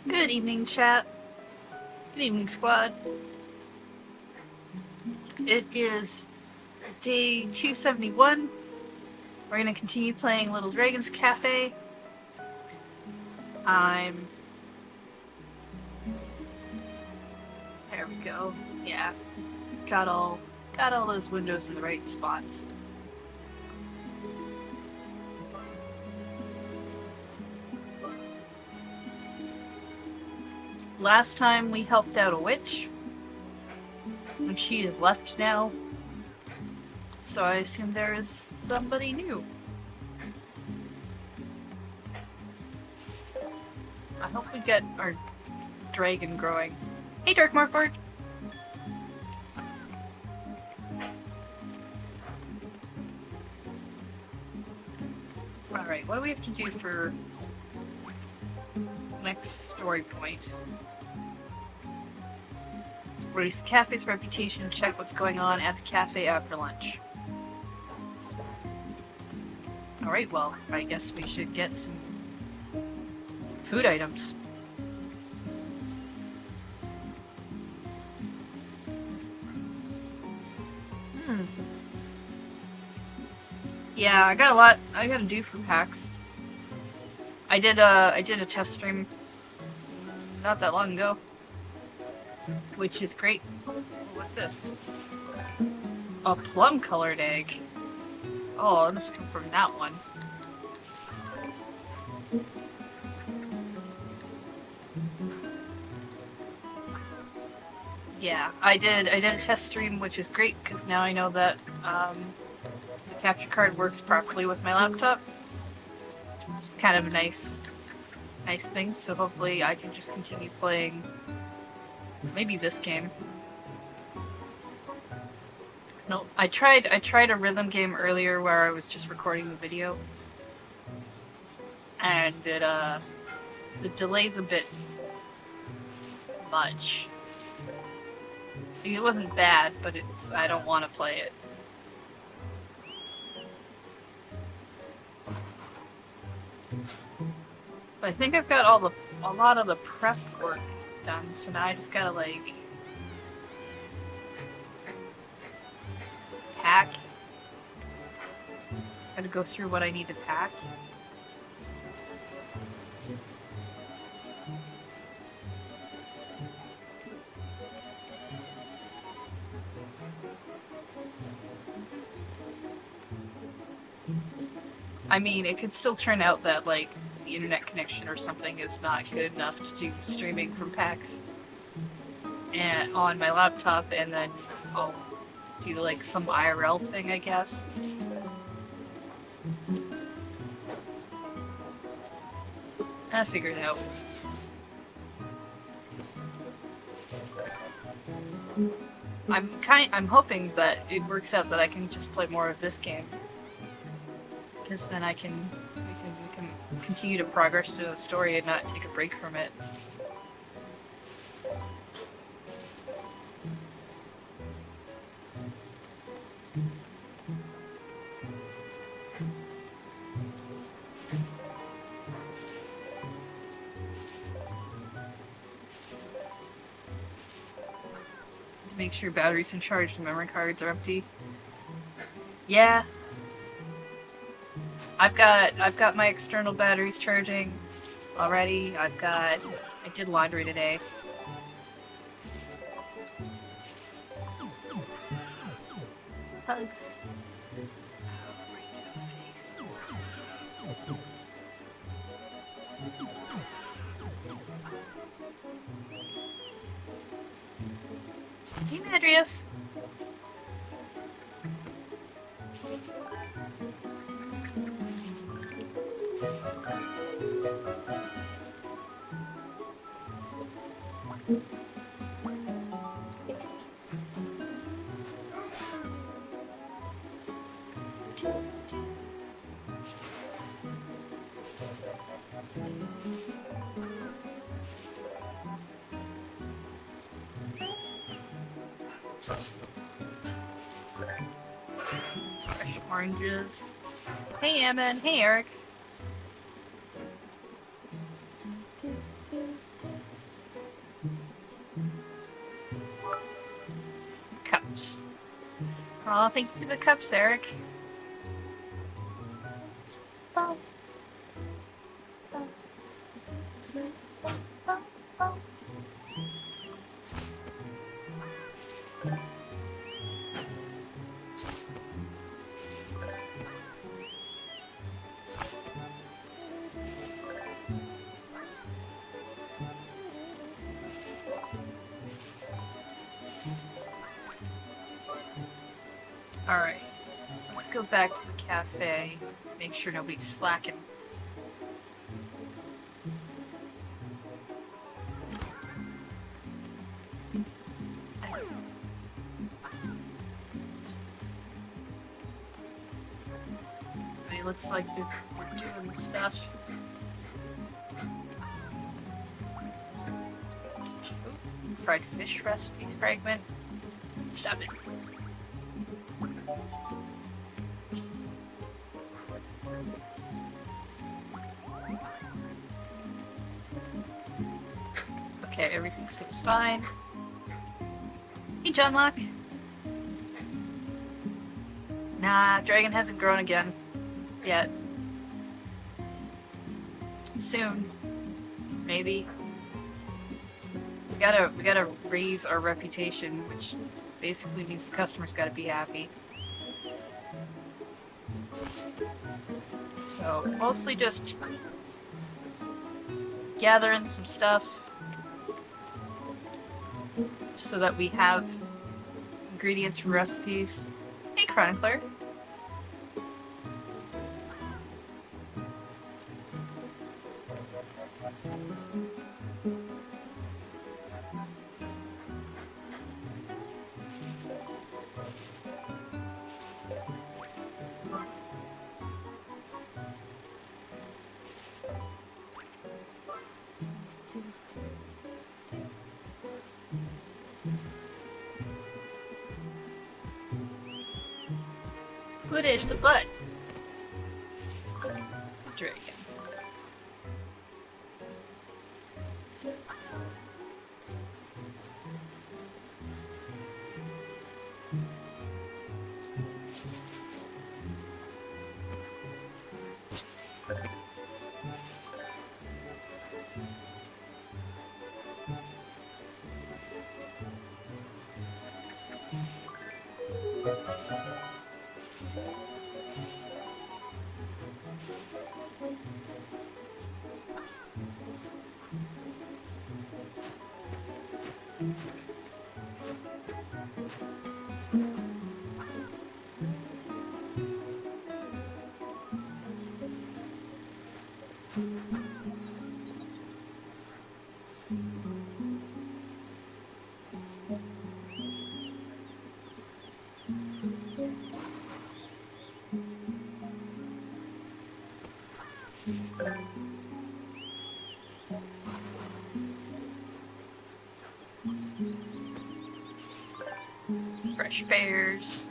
Good evening, chat. Good evening, squad. It is day 271. We're going to continue playing Little Dragon's Café. There we go. Yeah. Got all those windows in the right spots. Last time we helped out a witch, and she is left now. So I assume there is somebody new. I hope we get our dragon growing. Hey, Dark Morford! Alright, what do we have to do for next story point? Raise Café's reputation, check what's going on at the cafe after lunch. Alright, well, I guess we should get some food items. Yeah, I got a lot I gotta do for PAX. I did a test stream not that long ago, which is great. What's this? A plum-colored egg. Oh, it must come from that one. Yeah, I did a test stream, which is great because now I know that the capture card works properly with my laptop. It's kind of a nice thing. So hopefully I can just continue playing. Maybe this game. No, I tried a rhythm game earlier where I was just recording the video, and the delay's a bit much. It wasn't bad, but I don't want to play it. But I think I've got a lot of the prep work done, so now I just gotta like pack. Gotta go through what I need to pack. I mean, it could still turn out that, like, the internet connection or something is not good enough to do streaming from PAX and on my laptop, and then I'll do, like, some IRL thing, I guess. I'll figure it out. I'm hoping that it works out that I can just play more of this game. Because then we can continue to progress through the story and not take a break from it. To make sure batteries are charged and memory cards are empty. Yeah. I've got my external batteries charging already. I did laundry today. Hugs. Right to the face. Hey, Madrius. Fresh oranges. Hey, Emin. Hey, Eric. Cups. Oh, thank you for the cups, Eric. Alright, let's go back to the cafe, make sure nobody's slacking. It looks like they're doing stuff. Ooh, fried fish recipe fragment. Stop it. Okay, everything seems fine. Hey, John Locke. Nah, dragon hasn't grown again. Yet. Soon. Maybe. We gotta raise our reputation, which basically means the customers gotta be happy. So, mostly just gathering some stuff so that we have ingredients for recipes. Hey, Chronicler. What is the butt? Dragon. Fresh pears.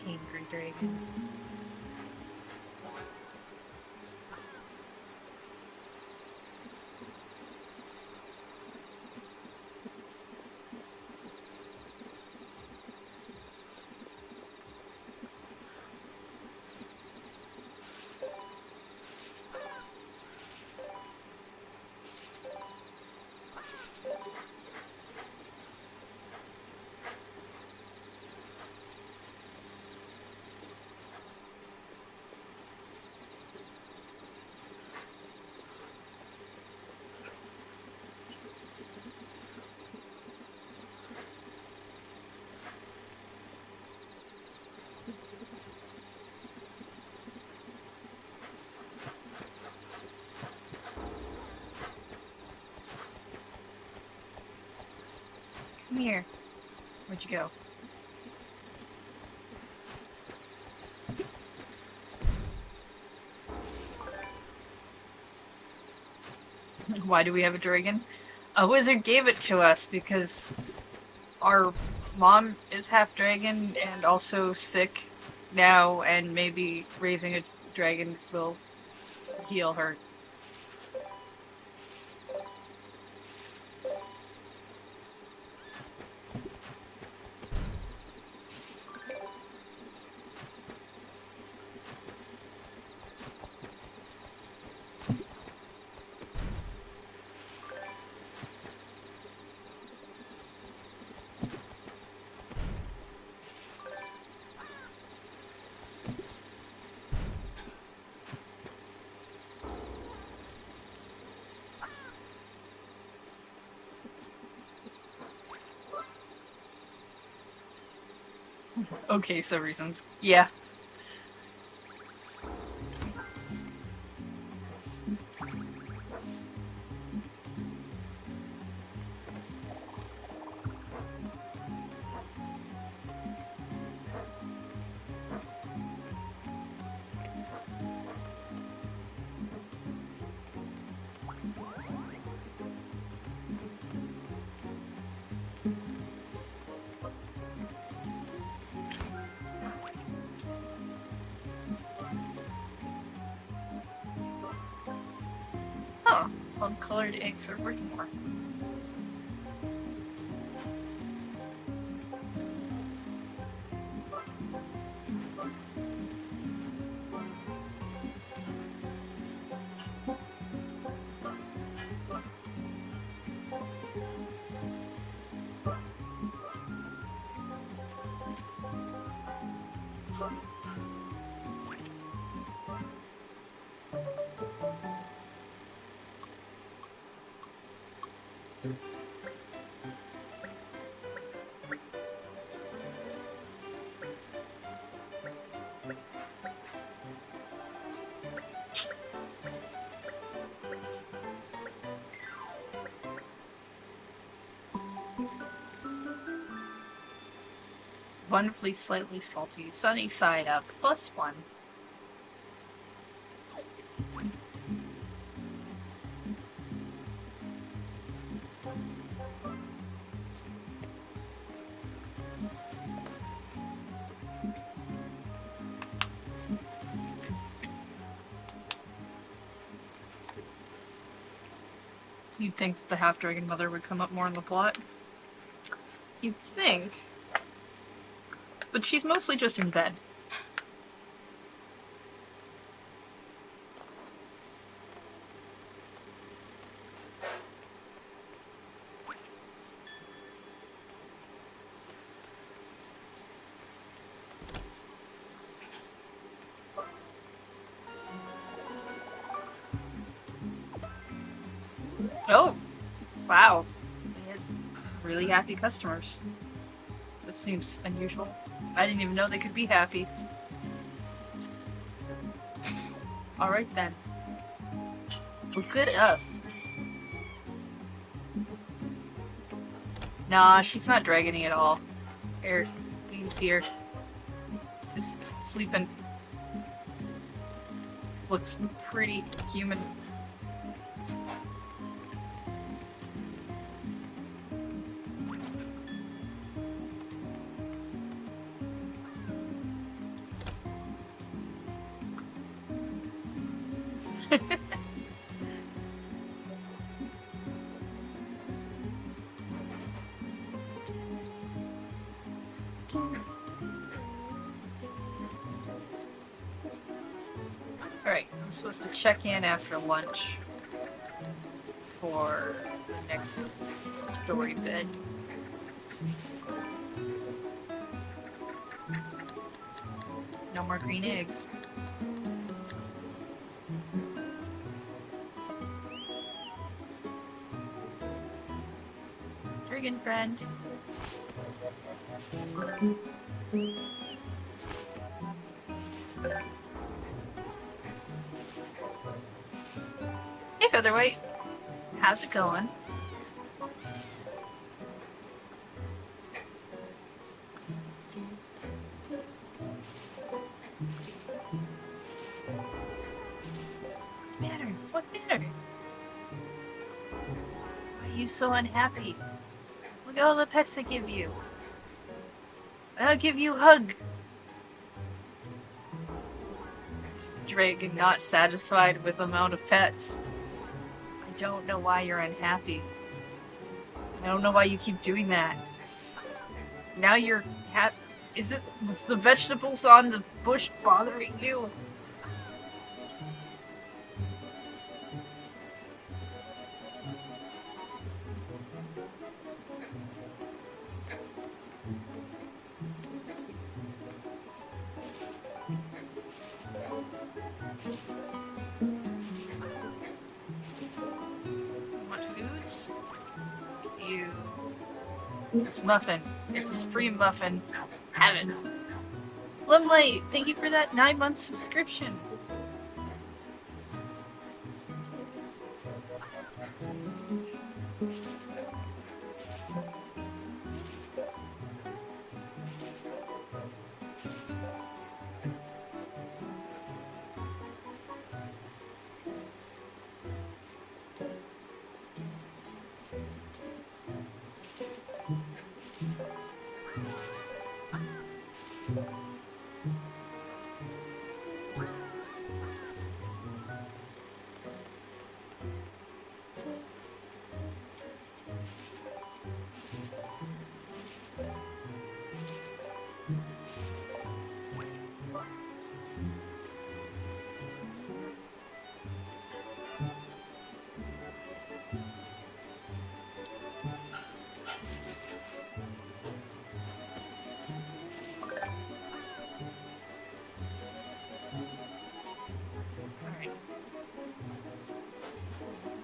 Angry dragon. Come here. Where'd you go? Why do we have a dragon? A wizard gave it to us because our mom is half dragon and also sick now, and maybe raising a dragon will heal her. Okay, so reasons. Yeah. Huh. Colored eggs are working more. Wonderfully slightly salty, sunny side up, +1. You'd think that the half-dragon mother would come up more in the plot. You'd think. But she's mostly just in bed. Oh! Wow. We had really happy customers. That seems unusual. I didn't even know they could be happy. Alright then. Well, good us. Nah, she's not dragony at all. Here, you can see her. Just sleeping. Looks pretty human. Alright, I'm supposed to check in after lunch for the next story bit. No more green eggs. Dragon friend. Hey Featherweight, how's it going? What matter? What matter? are you so unhappy? Look at all the pets I give you. And I'll give you a hug. Dragon not satisfied with the amount of pets. I don't know why you're unhappy. I don't know why you keep doing that. Now you're is it the vegetables on the bush bothering you? What foods? You. This muffin. It's a supreme muffin. Have it. Limelight, thank you for that 9-month subscription.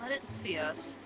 Let it see us.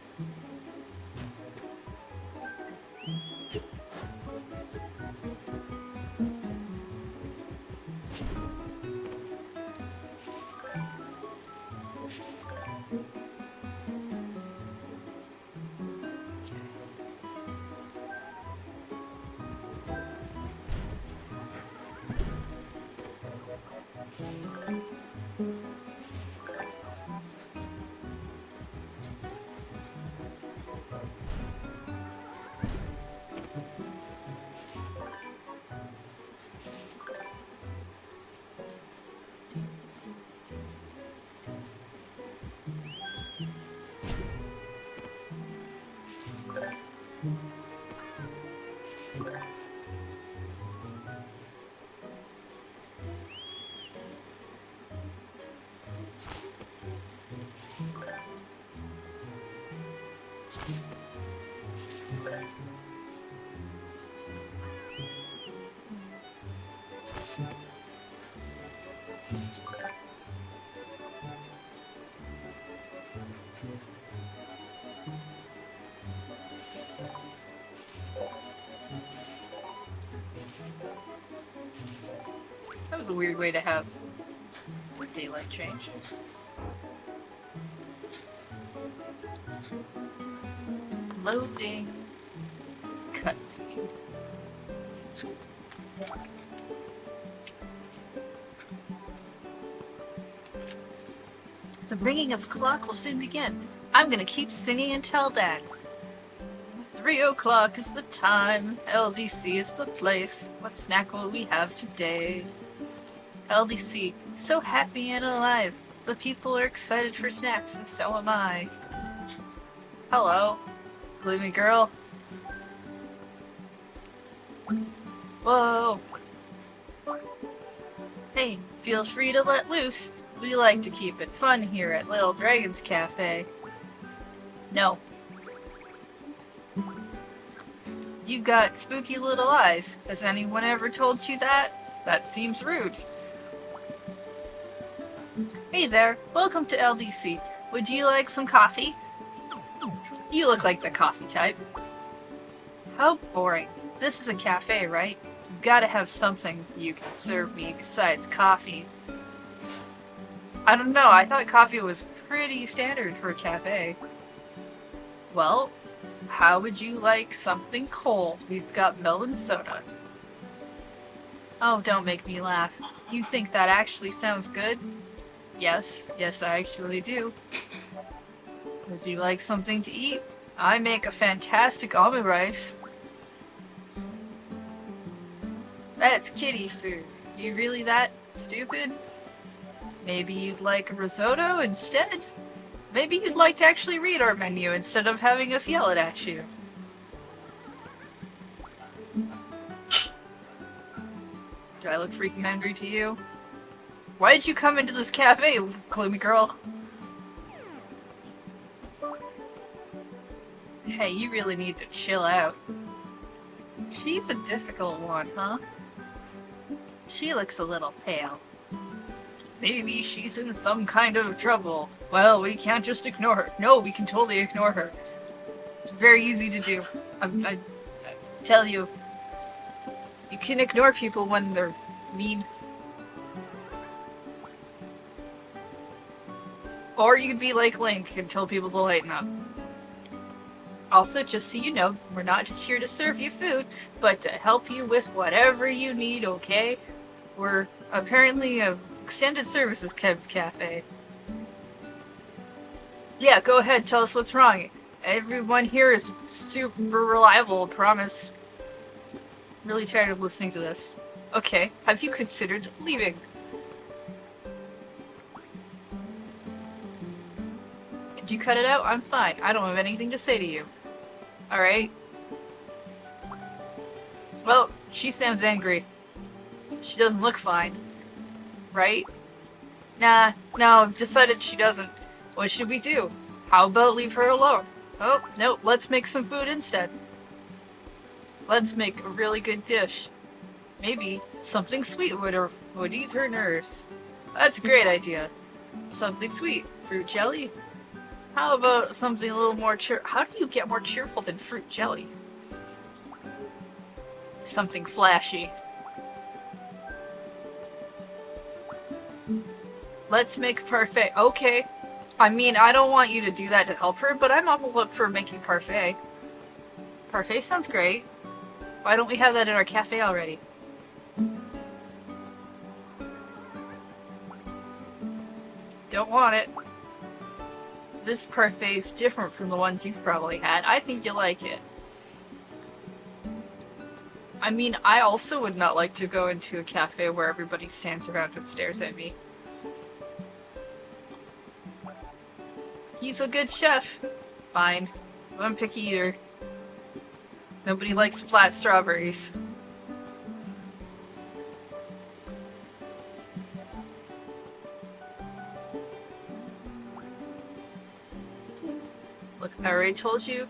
That was a weird way to have daylight change. Loading cutscene. The ringing of the clock will soon begin. I'm gonna keep singing until then. 3 o'clock is the time. LDC is the place. What snack will we have today? LDC, so happy and alive. The people are excited for snacks, and so am I. Hello, gloomy girl. Whoa. Hey, feel free to let loose. We like to keep it fun here at Little Dragon's Cafe. No. You got spooky little eyes. Has anyone ever told you that? That seems rude. Hey there, welcome to LDC. Would you like some coffee? You look like the coffee type. How boring. This is a cafe, right? You've gotta have something you can serve me besides coffee. I don't know, I thought coffee was pretty standard for a cafe. Well, how would you like something cold? We've got melon soda. Oh, don't make me laugh. You think that actually sounds good? Yes, I actually do. Would you like something to eat? I make a fantastic almond rice. That's kitty food. You really that stupid? Maybe you'd like a risotto instead? Maybe you'd like to actually read our menu instead of having us yell it at you. Do I look freaking hungry to you? Why did you come into this cafe, gloomy girl? Hey, you really need to chill out. She's a difficult one, huh? She looks a little pale. Maybe she's in some kind of trouble. Well, we can't just ignore her. No, we can totally ignore her. It's very easy to do. I tell you. You can ignore people when they're mean. Or you could be like Link and tell people to lighten up. Also, just so you know, we're not just here to serve you food, but to help you with whatever you need, okay? We're apparently a extended services cafe. Yeah, go ahead, tell us what's wrong. Everyone here is super reliable, promise. Really tired of listening to this. Okay, have you considered leaving? Could you cut it out? I'm fine. I don't have anything to say to you. Alright. Well, she sounds angry. She doesn't look fine. Right? Nah, no, I've decided she doesn't. What should we do? How about leave her alone? Oh, no, let's make some food instead. Let's make a really good dish. Maybe something sweet would ease her nerves. That's a great idea. Something sweet. Fruit jelly? How about something a little more How do you get more cheerful than fruit jelly? Something flashy. Let's make parfait. Okay. I mean, I don't want you to do that to help her, but I'm on the look for making parfait. Parfait sounds great. Why don't we have that in our cafe already? Don't want it. This parfait is different from the ones you've probably had. I think you like it. I mean, I also would not like to go into a cafe where everybody stands around and stares at me. He's a good chef. Fine. I'm a picky eater. Nobody likes flat strawberries. Look, I already told you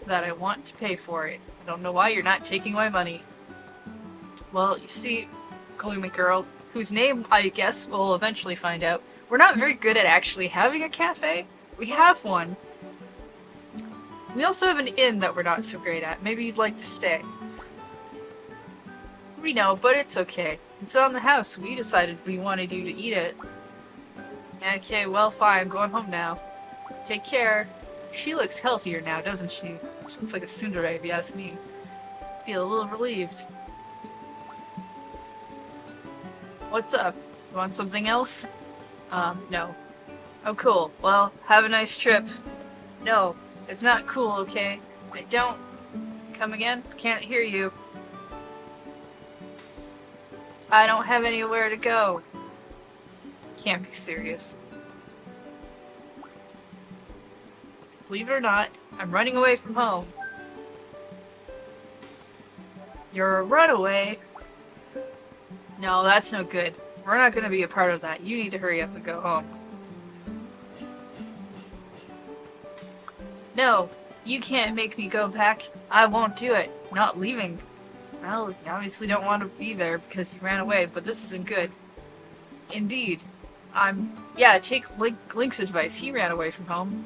that I want to pay for it. I don't know why you're not taking my money. Well, you see, gloomy girl, whose name I guess we'll eventually find out, we're not very good at actually having a cafe. We have one. We also have an inn that we're not so great at. Maybe you'd like to stay. We know, but it's okay. It's on the house. We decided we wanted you to eat it. Okay, well, fine. I'm going home now. Take care. She looks healthier now, doesn't she? She looks like a tsundere, if you ask me. Feel a little relieved. What's up? You want something else? No. Oh, cool. Well, have a nice trip. No, it's not cool, okay? I don't... Come again? Can't hear you. I don't have anywhere to go. Can't be serious. Believe it or not, I'm running away from home. You're a runaway? No, that's no good. We're not gonna be a part of that. You need to hurry up and go home. No, you can't make me go back. I won't do it. Not leaving. Well, you obviously don't want to be there because you ran away, but this isn't good. Indeed. Yeah, take Link's advice. He ran away from home.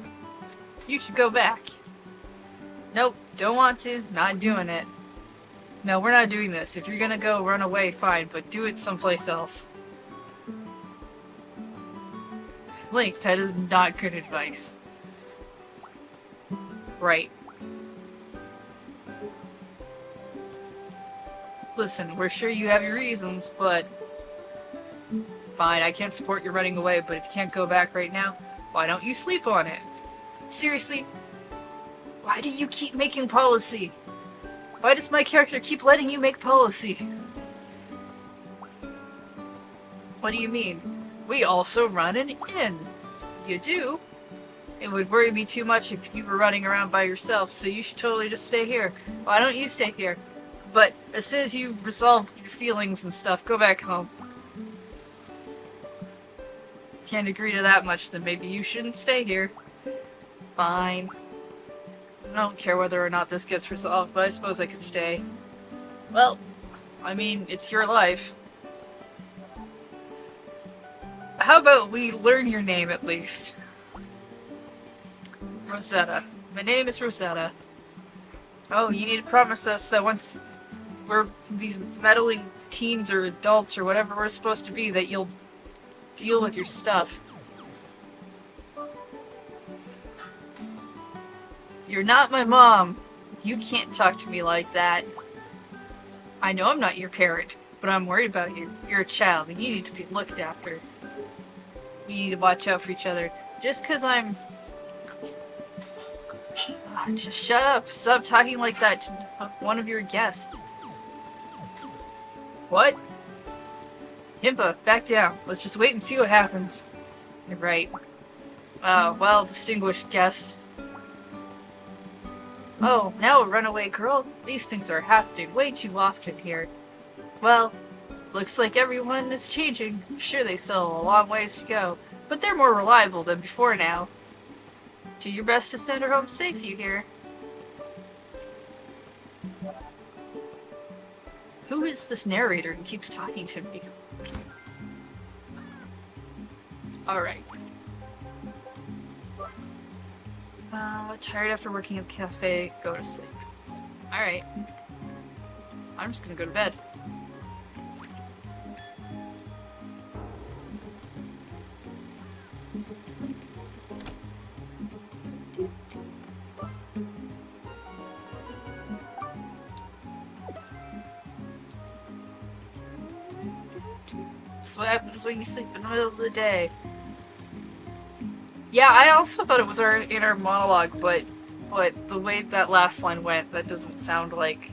You should go back. Nope, don't want to. Not doing it. No, we're not doing this. If you're gonna go run away, fine, but do it someplace else. Link, that is not good advice. Right. Listen, we're sure you have your reasons, but... Fine, I can't support your running away, but if you can't go back right now, why don't you sleep on it? Seriously? Why do you keep making policy? Why does my character keep letting you make policy? What do you mean? We also run an inn. You do? It would worry me too much if you were running around by yourself, so you should totally just stay here. Why don't you stay here? But as soon as you resolve your feelings and stuff, go back home. Can't agree to that much, then maybe you shouldn't stay here. Fine. I don't care whether or not this gets resolved, but I suppose I could stay. Well, I mean, it's your life. How about we learn your name at least? Rosetta. My name is Rosetta. Oh, you need to promise us that once we're these meddling teens or adults or whatever we're supposed to be, that you'll deal with your stuff. You're not my mom. You can't talk to me like that. I know I'm not your parent, but I'm worried about you. You're a child, and you need to be looked after. You need to watch out for each other. Just because I'm... just shut up. Stop talking like that to one of your guests. What? Himpa, back down. Let's just wait and see what happens. You're right. Well, distinguished guest. Oh, now a runaway girl? These things are happening way too often here. Well, looks like everyone is changing. Sure, they still have a long ways to go, but they're more reliable than before now. Do your best to send her home safe, you hear? Who is this narrator who keeps talking to me? Alright. Tired after working at the cafe, go to sleep. Alright. I'm just gonna go to bed. That's what happens when you sleep in the middle of the day. Yeah, I also thought it was our inner monologue, but the way that last line went, that doesn't sound like...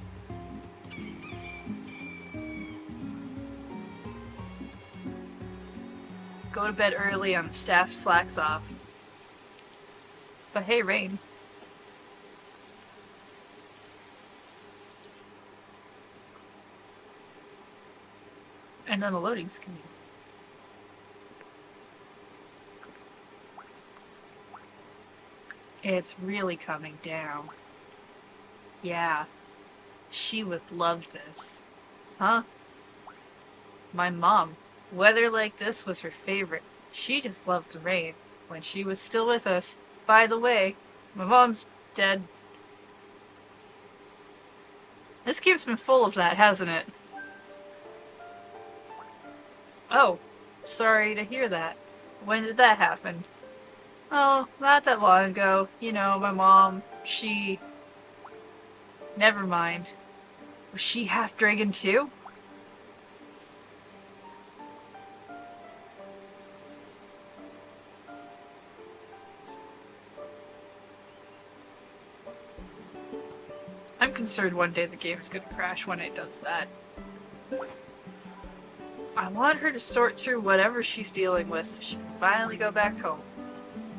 Go to bed early and the staff slacks off. But hey, Rain. And then the loading screen. It's really coming down. Yeah. She would love this. Huh? My mom. Weather like this was her favorite. She just loved the rain. When she was still with us. By the way, my mom's dead. This game's been full of that, hasn't it? Oh, sorry to hear that. When did that happen? Oh, not that long ago. You know, my mom, she... Never mind. Was she half dragon too? I'm concerned one day the game's gonna crash when it does that. I want her to sort through whatever she's dealing with so she can finally go back home.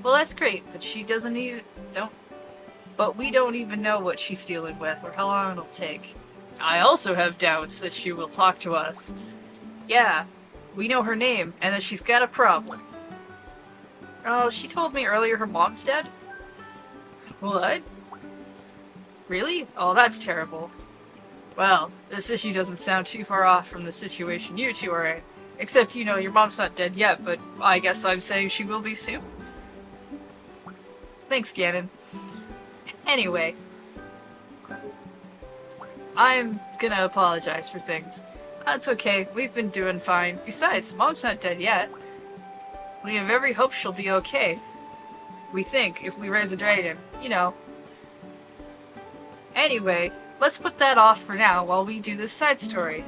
Well, that's great, but she doesn't even... But we don't even know what she's dealing with or how long it'll take. I also have doubts that she will talk to us. Yeah, we know her name, and that she's got a problem. Oh, she told me earlier her mom's dead? What? Really? Oh, that's terrible. Well, this issue doesn't sound too far off from the situation you two are in. Except, you know, your mom's not dead yet, but I guess I'm saying she will be soon. Thanks, Ganon. Anyway. I'm gonna apologize for things. That's okay, we've been doing fine. Besides, Mom's not dead yet. We have every hope she'll be okay. We think, if we raise a dragon, you know. Anyway, let's put that off for now while we do this side story.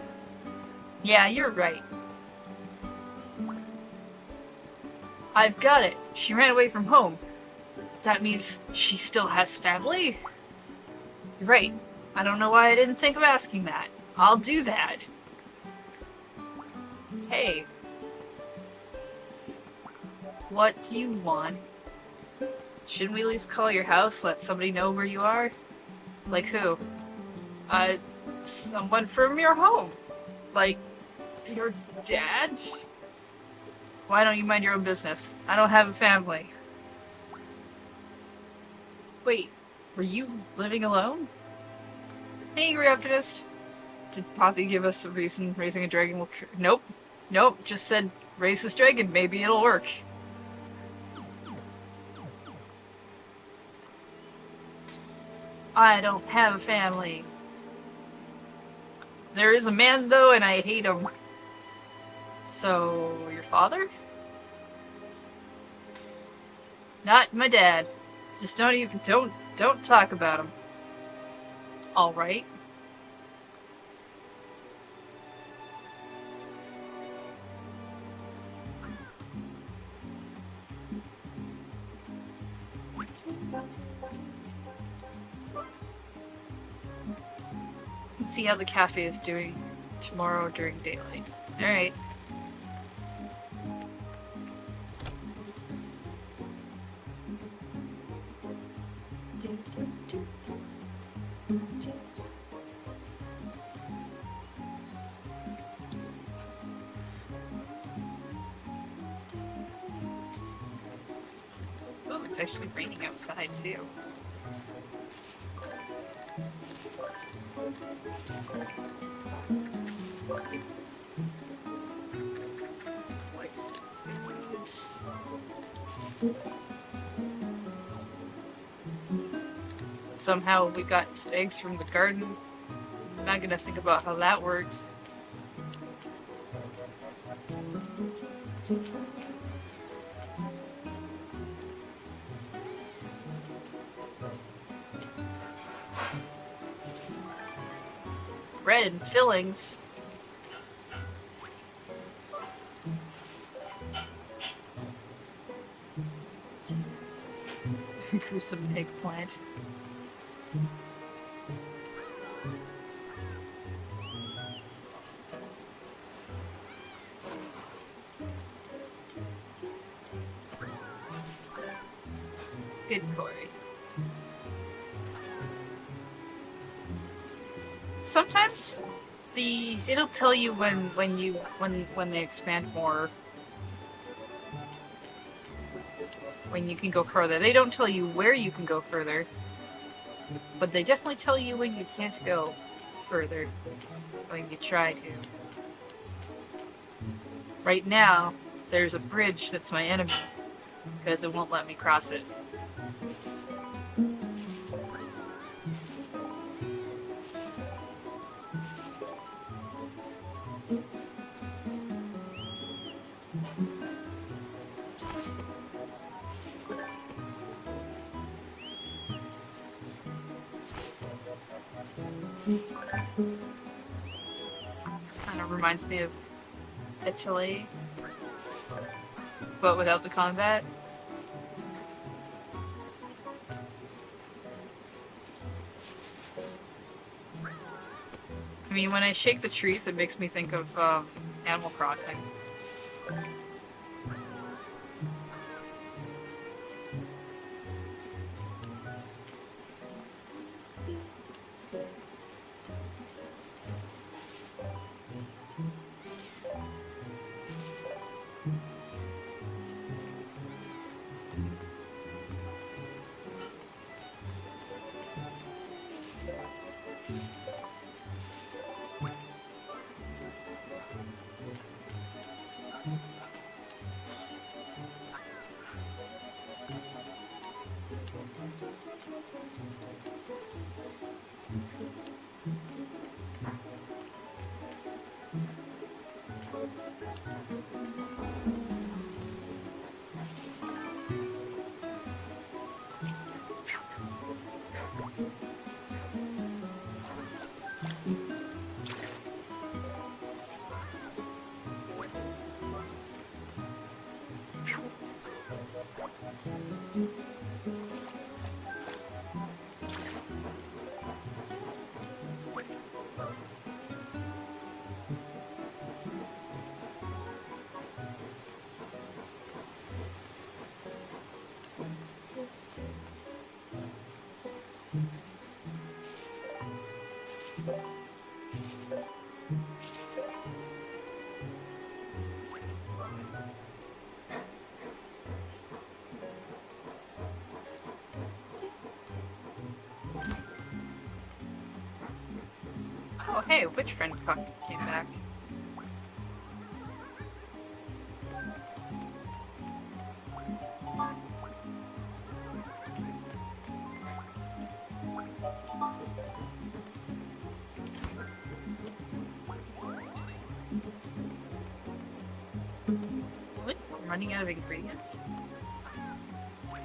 Yeah, you're right. I've got it. She ran away from home. That means she still has family? You're right. I don't know why I didn't think of asking that. I'll do that. Hey, what do you want? Shouldn't we at least call your house, let somebody know where you are? Like who? Uh, someone from your home. Like, your dad? Why don't you mind your own business? I don't have a family. Wait, were you living alone? Angry optimist. Did Poppy give us a reason raising a dragon will cure? Nope. Nope, just said raise this dragon, maybe it'll work. I don't have a family. There is a man though, and I hate him. So, your father? Not my dad. Just don't talk about him. Alright. Let's see how the cafe is doing tomorrow during daylight. Alright. Oh, it's actually raining outside too. Somehow we got eggs from the garden. I'm not gonna think about how that works. Bread and fillings. Grew some eggplant. Good, Corey. Sometimes it'll tell you when they expand more, when you can go further. They don't tell you where you can go further, but they definitely tell you when you can't go further, when you try to. Right now, there's a bridge that's my enemy, because it won't let me cross it. Kind of reminds me of Italy, but without the combat. I mean, when I shake the trees, it makes me think of Animal Crossing. Oh hey, witch friend came back. What? I'm running out of ingredients? What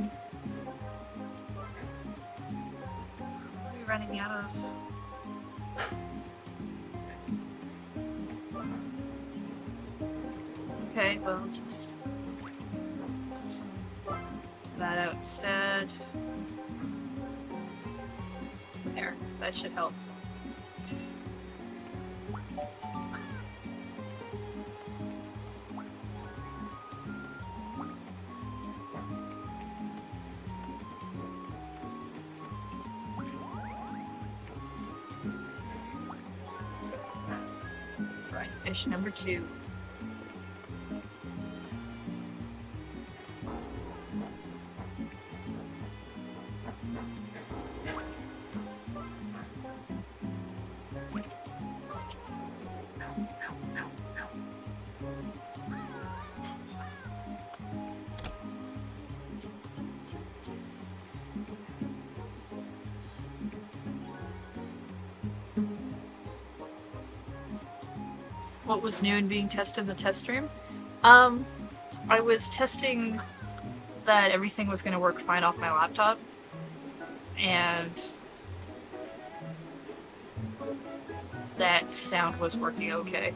are we running out of? Okay, well, just put some of that out instead. There, that should help. Fried fish number 2. What was new and being tested in the test stream? I was testing that everything was going to work fine off my laptop, and that sound was working okay.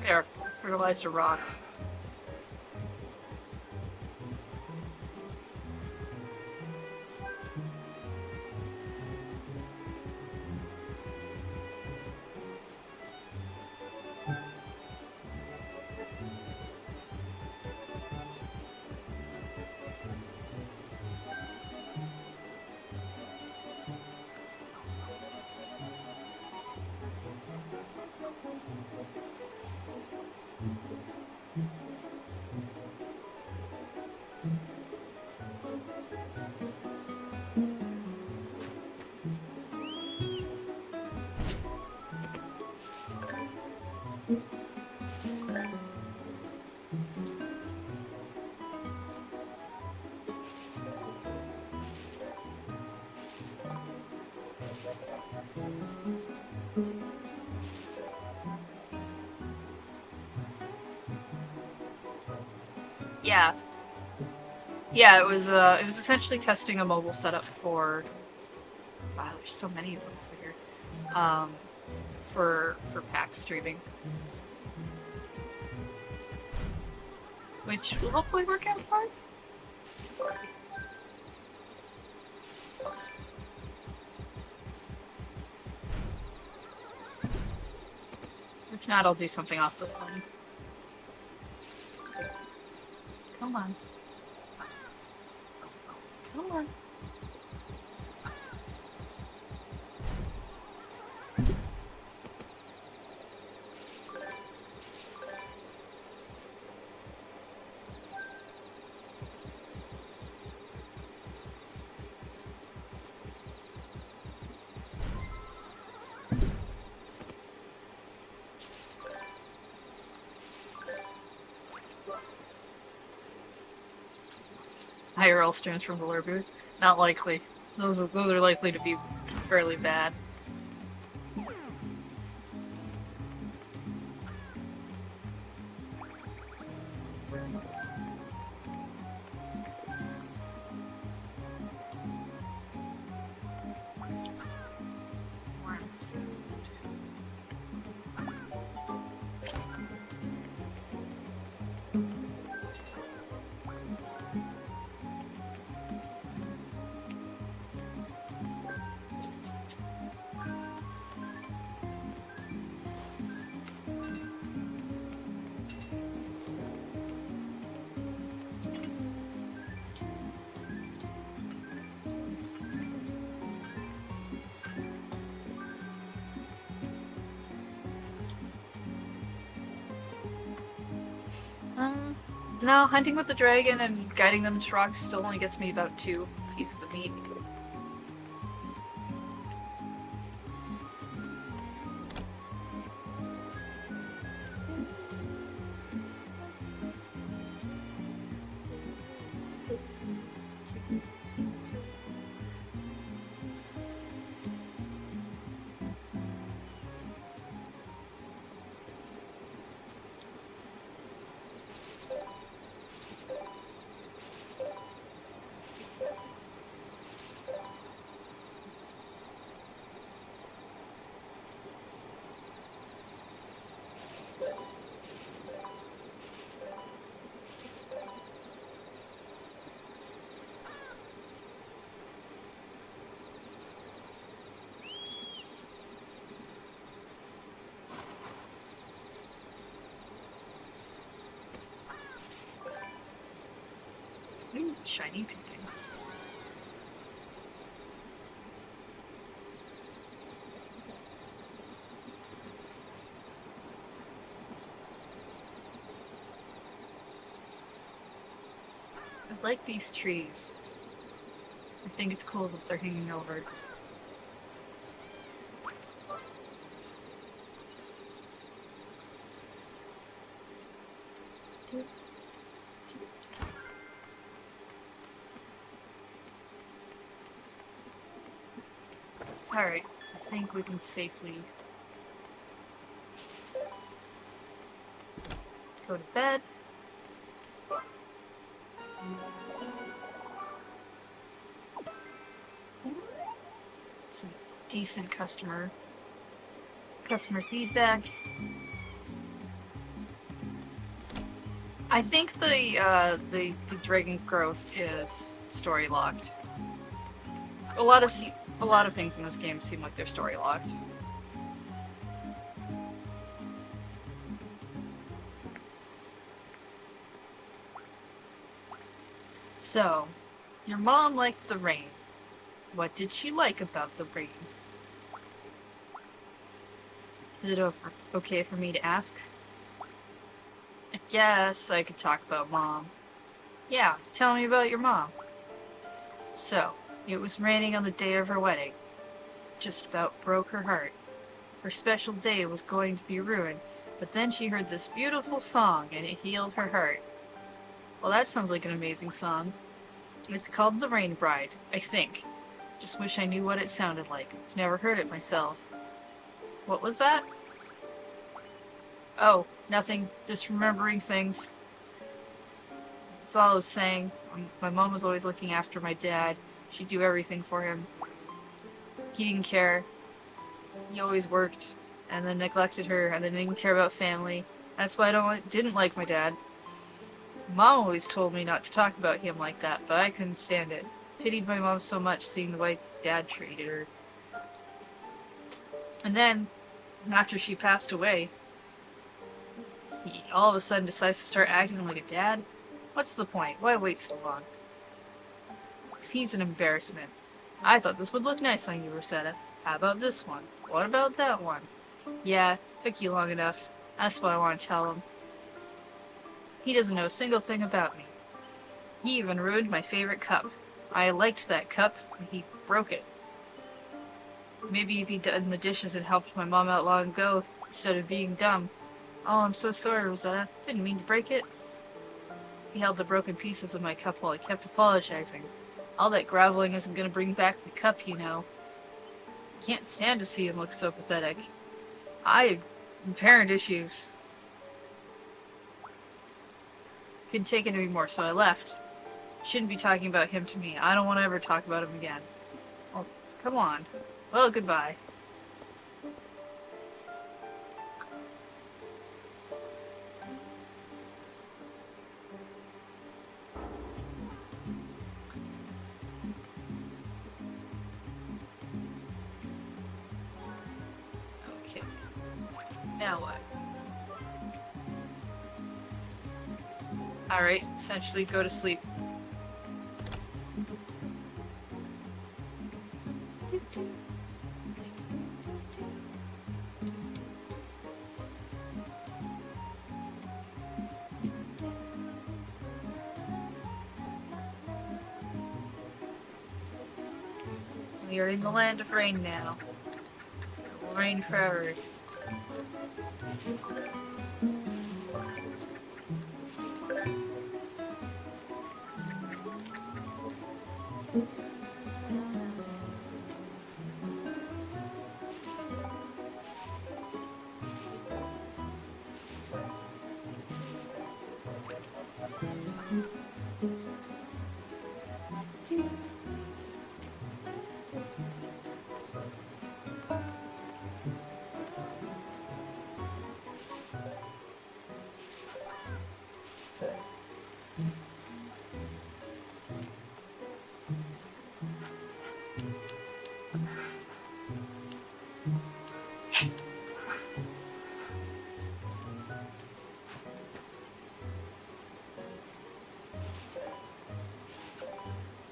There, fertilized a rock. Yeah. Yeah, it was essentially testing a mobile setup for, wow, there's so many of them here. For PAX streaming. Which will hopefully work out fine. If not, I'll do something off this line. Come on. Come on. IRL streams from the lure booth? Not likely. Those are likely to be fairly bad. Warm food. No, hunting with the dragon and guiding them to rocks still only gets me about 2 pieces of meat. Ooh, shiny painting. I like these trees. I think it's cool that they're hanging over. Alright, I think we can safely go to bed. Some decent customer feedback. I think the dragon growth is story locked. A lot of things in this game seem like they're story locked. So, your mom liked the rain. What did she like about the rain? Is it okay for me to ask? I guess I could talk about Mom. Yeah, tell me about your mom. So, it was raining on the day of her wedding. Just about broke her heart. Her special day was going to be ruined, but then she heard this beautiful song and it healed her heart. Well, that sounds like an amazing song. It's called The Rain Bride, I think. Just wish I knew what it sounded like. I've never heard it myself. What was that? Oh, nothing. Just remembering things. That's all I was saying. My mom was always looking after my dad. She'd do everything for him. He didn't care. He always worked, and then neglected her, and then didn't care about family. That's why I didn't like my dad. Mom always told me not to talk about him like that, but I couldn't stand it. Pitied my mom so much seeing the way Dad treated her. And then, after she passed away, he all of a sudden decides to start acting like a dad? What's the point? Why wait so long? He's an embarrassment. I thought this would look nice on you, Rosetta. How about this one? What about that one? Yeah, took you long enough. That's what I want to tell him. He doesn't know a single thing about me. He even ruined my favorite cup. I liked that cup, and he broke it. Maybe if he'd done the dishes and helped my mom out long ago, instead of being dumb. Oh, I'm so sorry, Rosetta. Didn't mean to break it. He held the broken pieces of my cup while I kept apologizing. All that groveling isn't gonna bring back the cup, you know. Can't stand to see him look so pathetic. I have parent issues. Couldn't take it anymore, so I left. Shouldn't be talking about him to me. I don't want to ever talk about him again. Oh, come on. Well, goodbye. Okay. Now what? Alright, essentially go to sleep. We are in the land of rain now. It will rain forever.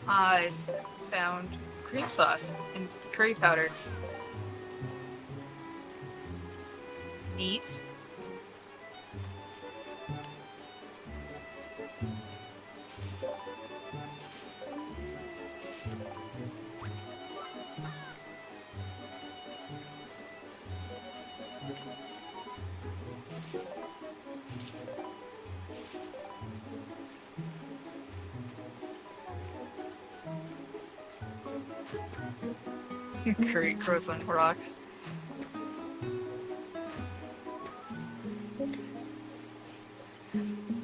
I've found cream sauce and curry powder. Neat. Curry grows on rocks.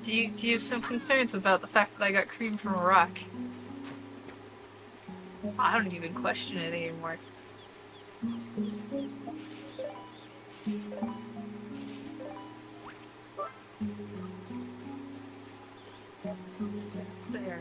Do you have some concerns about the fact that I got cream from a rock? I don't even question it anymore. There.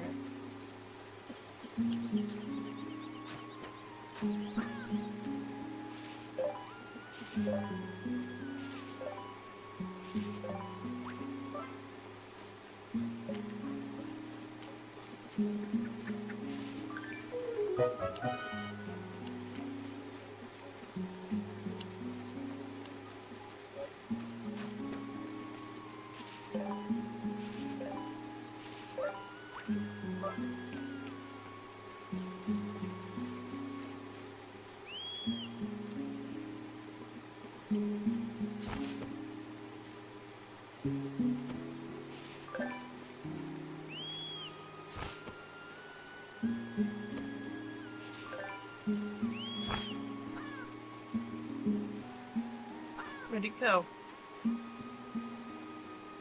Where'd it go?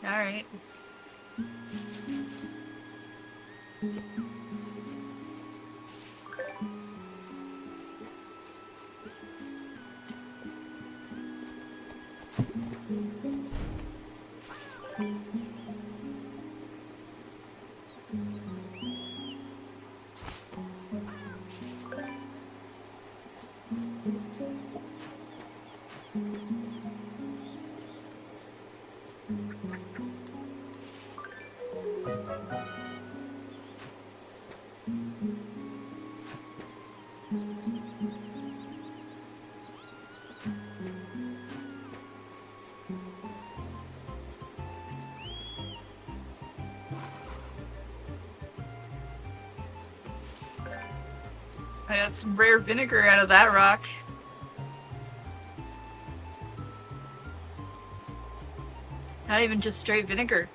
Alright. I got some rare vinegar out of that rock. Not even just straight vinegar,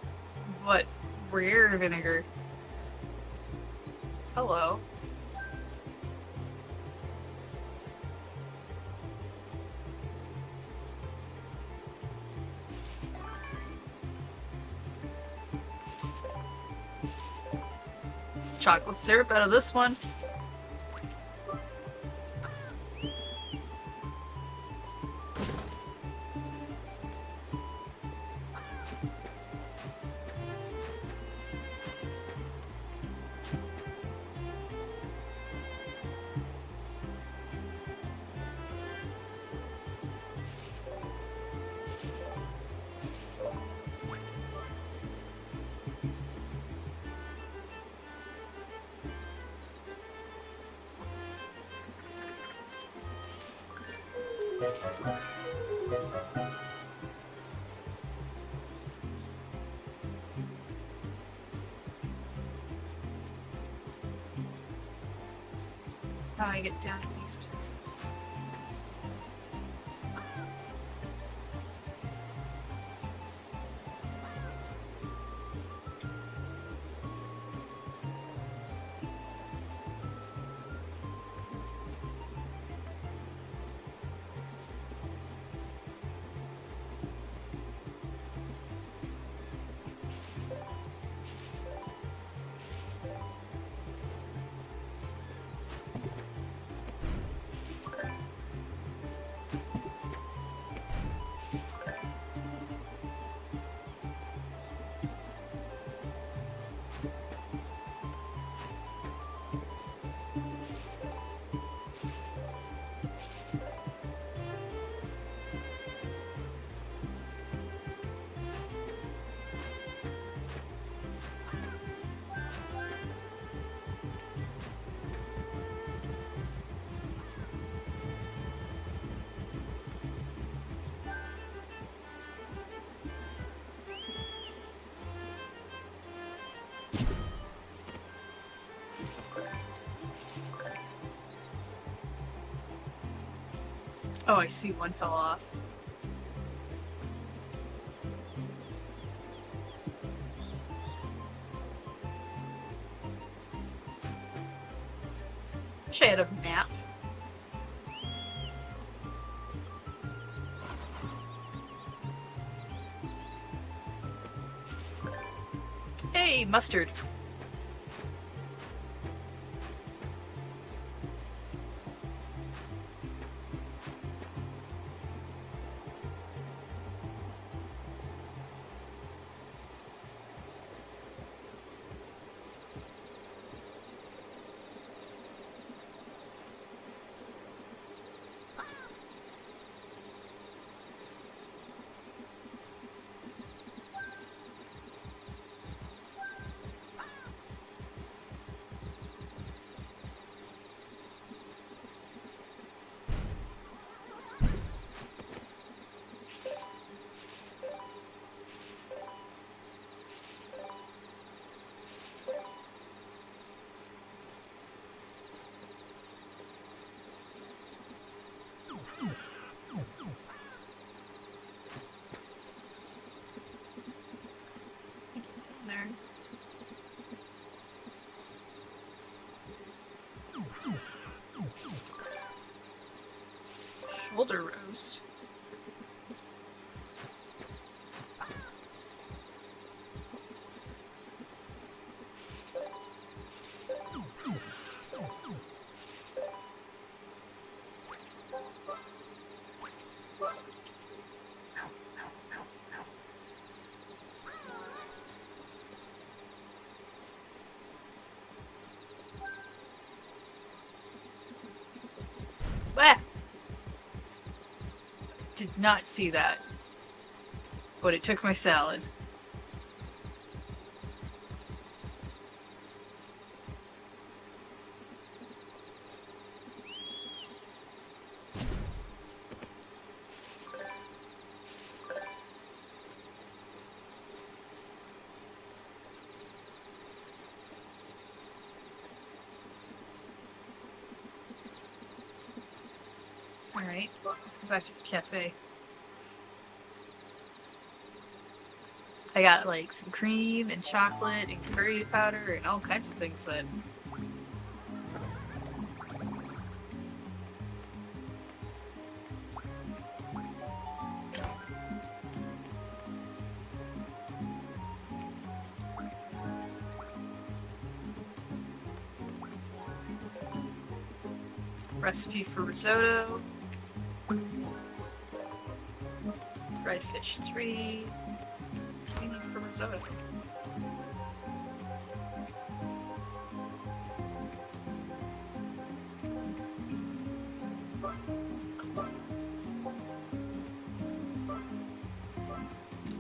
but rare vinegar. Hello. Chocolate syrup out of this one. how I get down to these places. Oh, I see one fell off. Wish I had a map. Hey, mustard. There. Shoulder roast. Ah! Did not see that. But it took my salad. Alright, let's go back to the cafe. I got like some cream and chocolate and curry powder and all kinds of things then. Recipe for risotto. Fried fish 3. What do we need for risotto?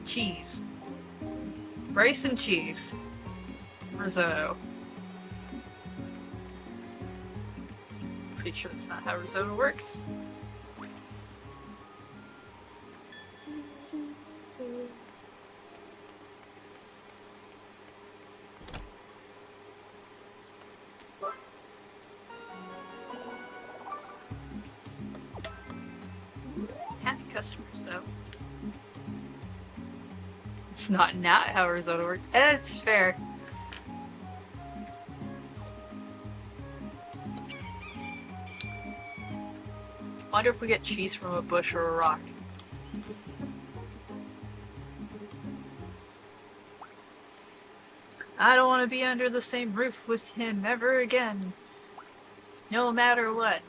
Cheese. Rice and cheese. Risotto. Pretty sure that's not how risotto works. customers, though. It's not how Arizona works. That's fair. Wonder if we get cheese from a bush or a rock. I don't want to be under the same roof with him ever again. No matter what.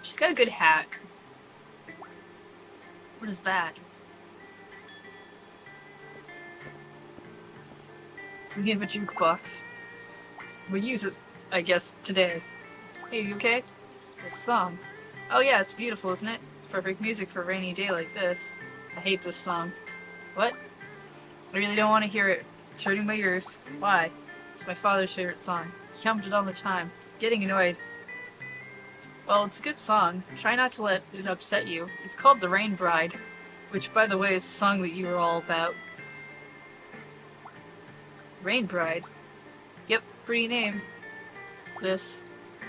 She's got a good hat. What is that? We have a jukebox. We use it, I guess, today. Hey, you okay? This song. Oh yeah, it's beautiful, isn't it? It's perfect music for a rainy day like this. I hate this song. What? I really don't want to hear it. It's hurting my ears. Why? It's my father's favorite song. He hummed it all the time. Getting annoyed. Well, it's a good song. Try not to let it upset you. It's called The Rain Bride, which, by the way, is the song that you were all about. Rain Bride? Yep, pretty name. This.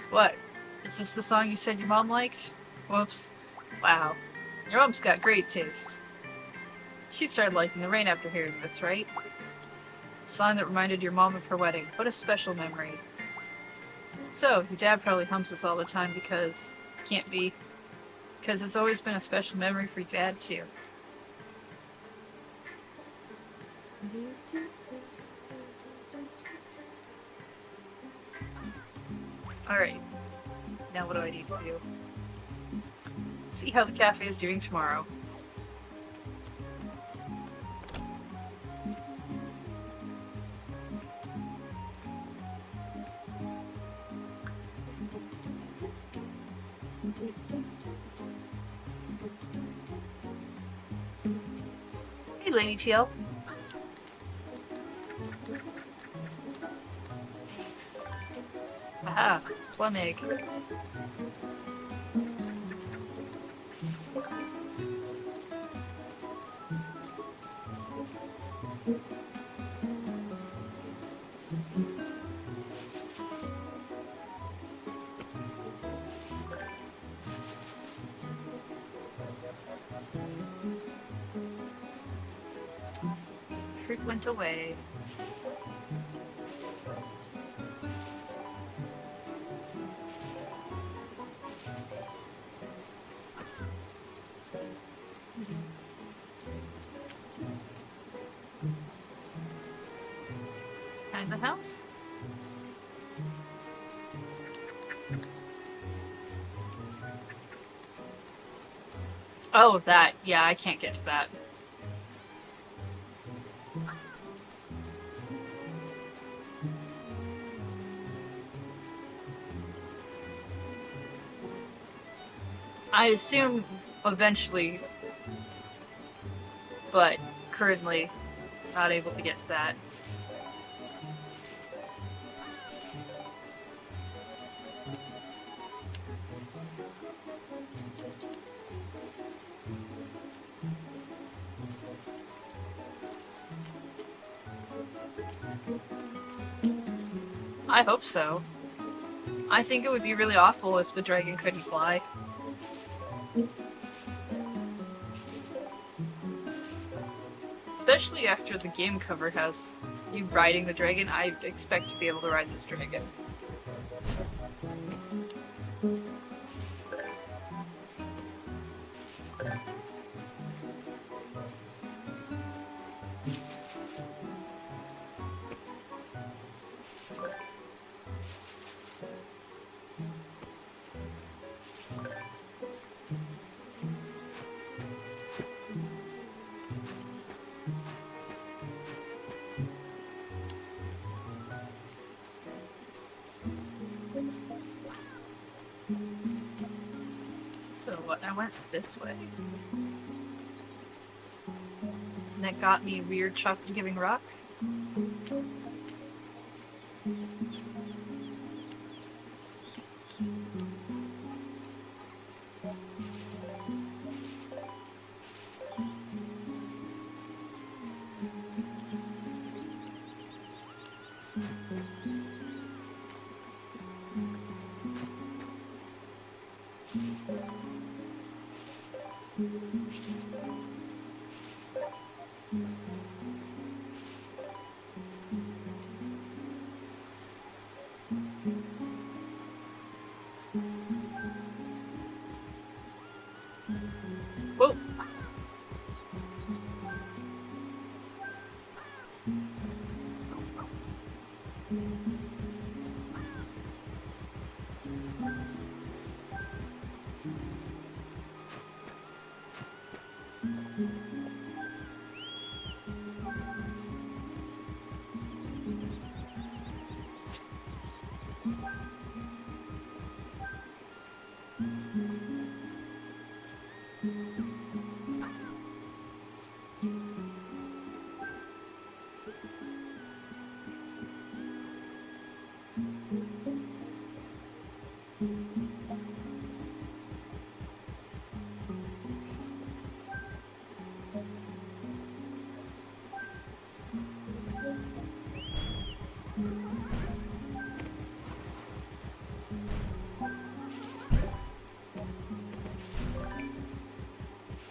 What? Is this the song you said your mom liked? Whoops. Wow. Your mom's got great taste. She started liking the rain after hearing this, right? A song that reminded your mom of her wedding. What a special memory. So, your dad probably hums this all the time because... Can't be. Because it's always been a special memory for your dad, too. Alright. Now what do I need to do? See how the cafe is doing tomorrow. Hey, Lady TL. Thanks. Aha, plum egg. Fruit went away. Find the house? Oh, that. Yeah, I can't get to that. I assume eventually, but currently not able to get to that. I hope so. I think it would be really awful if the dragon couldn't fly. Especially after the game cover has you riding the dragon, I expect to be able to ride this dragon. So what, I went this way. And that got me weird chocolate giving rocks. Whoa.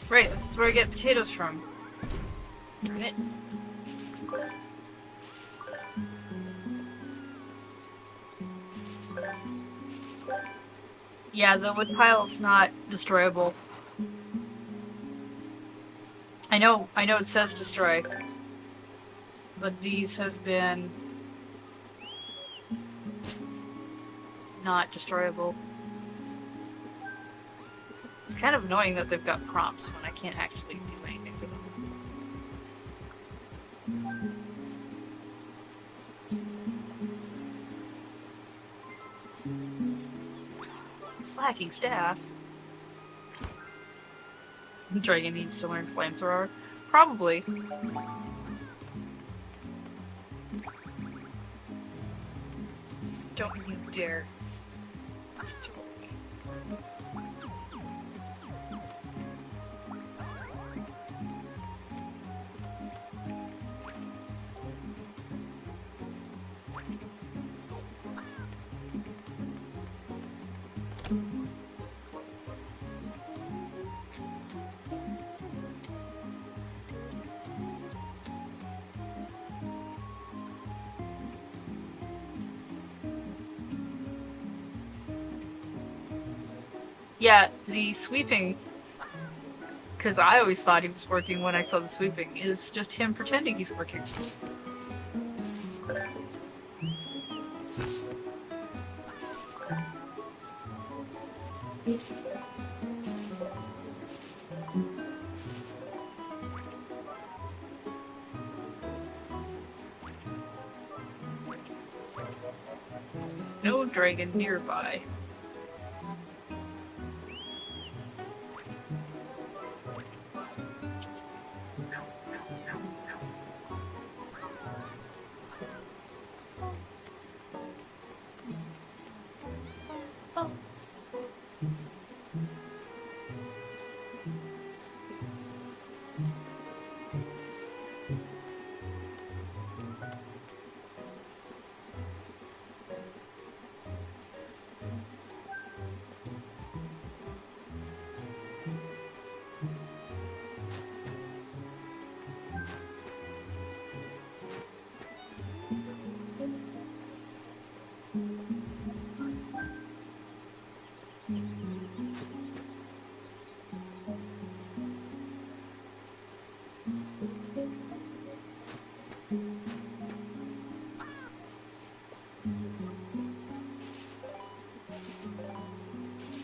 Right, this is where I get potatoes from. Darn it. Yeah, the wood pile's not destroyable. I know it says destroy, but these have been not destroyable. It's kind of annoying that they've got prompts when I can't actually do anything to them. Slacking staff. Dragon needs to learn flamethrower. Probably. Don't you dare. Yeah, the sweeping, because I always thought he was working when I saw the sweeping, is just him pretending he's working. No dragon nearby.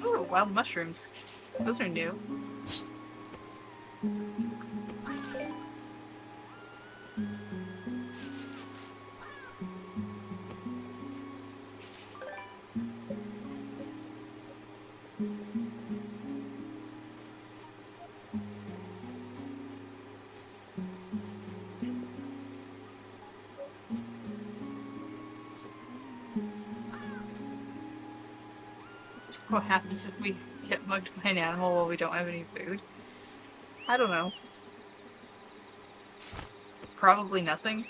Ooh, wild mushrooms. Those are new. What happens if we get mugged by an animal while we don't have any food? I don't know. Probably nothing.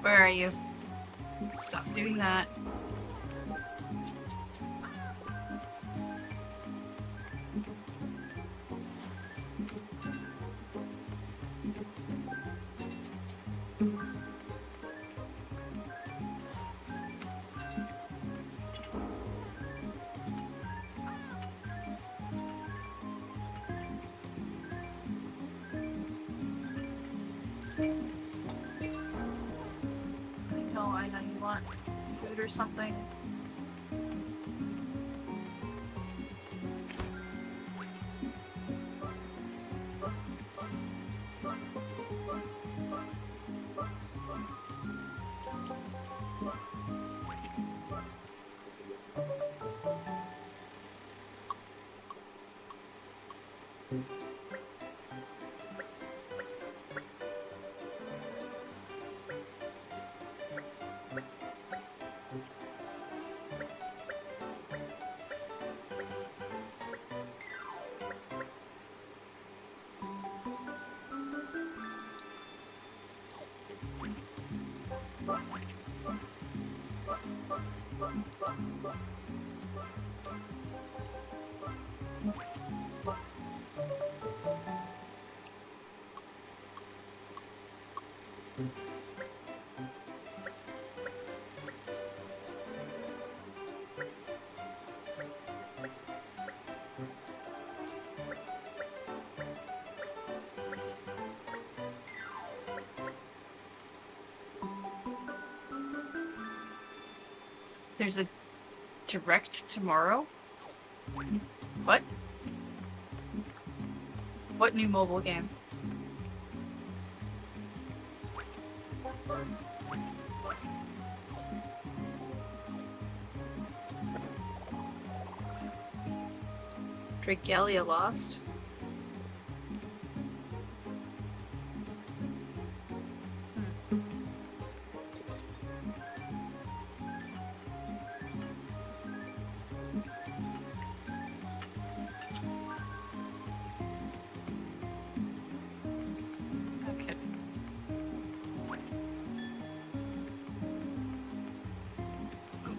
Where are you? Stop doing that. I know you want food or something. There's a direct tomorrow? What? What new mobile game? Dragalia lost? Okay.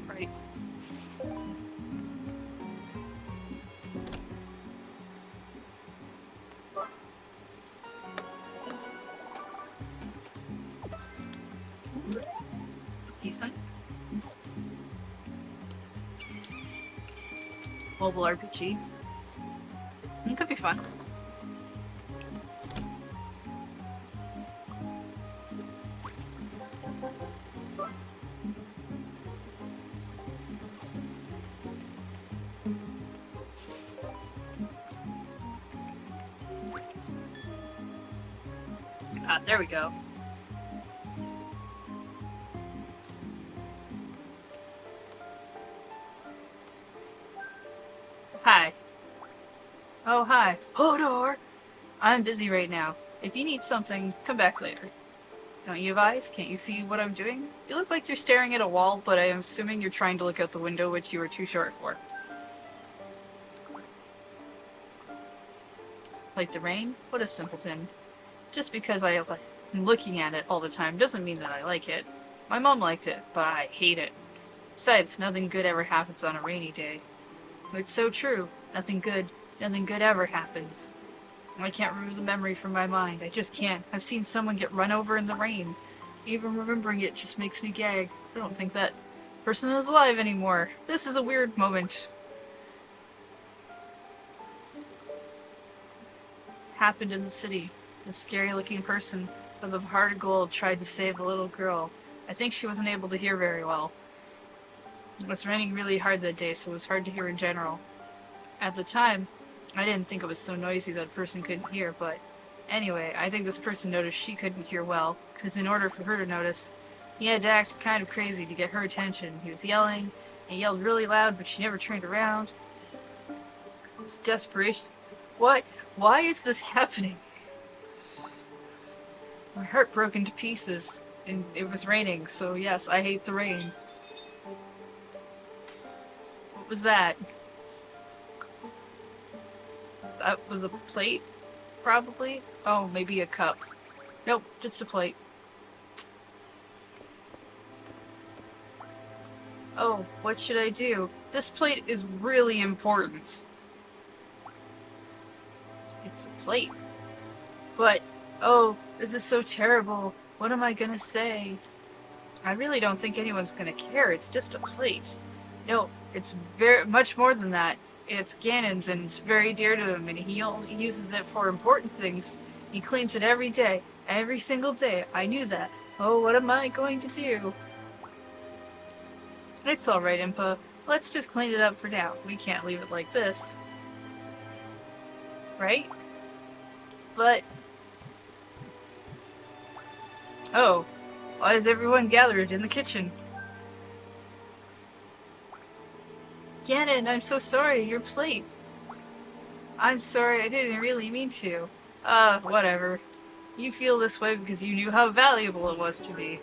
Right. Decent. Mobile RPG. It could be fun. Ah, there we go. Hi. Oh, hi. Hodor! I'm busy right now. If you need something, come back later. Don't you have eyes? Can't you see what I'm doing? You look like you're staring at a wall, but I am assuming you're trying to look out the window, which you were too short for. Like the rain? What a simpleton. Just because I'm looking at it all the time doesn't mean that I like it. My mom liked it, but I hate it. Besides, nothing good ever happens on a rainy day. It's so true. Nothing good ever happens. I can't remove the memory from my mind. I just can't. I've seen someone get run over in the rain. Even remembering it just makes me gag. I don't think that person is alive anymore. This is a weird moment. Happened in the city. This scary-looking person with a heart of gold tried to save a little girl. I think she wasn't able to hear very well. It was raining really hard that day, so it was hard to hear in general. At the time, I didn't think it was so noisy that a person couldn't hear, but anyway, I think this person noticed she couldn't hear well, because in order for her to notice, he had to act kind of crazy to get her attention. He was yelling, and he yelled really loud, but she never turned around. It was desperation. What? Why is this happening? My heart broke into pieces, and it was raining, so yes, I hate the rain. What was that? That was a plate? Probably? Oh, maybe a cup. Nope, just a plate. What should I do? This plate is really important. It's a plate. But, oh, this is so terrible. What am I gonna say? I really don't think anyone's gonna care. It's just a plate. No, it's very much more than that. It's Ganon's and it's very dear to him, and he only uses it for important things. He cleans it every day. Every single day. I knew that. Oh, what am I going to do? It's alright, Impa. Let's just clean it up for now. We can't leave it like this. Right? But... oh. Why is everyone gathered in the kitchen? Ganon, I'm so sorry. Your plate. I'm sorry. I didn't really mean to. Whatever. You feel this way because you knew how valuable it was to me.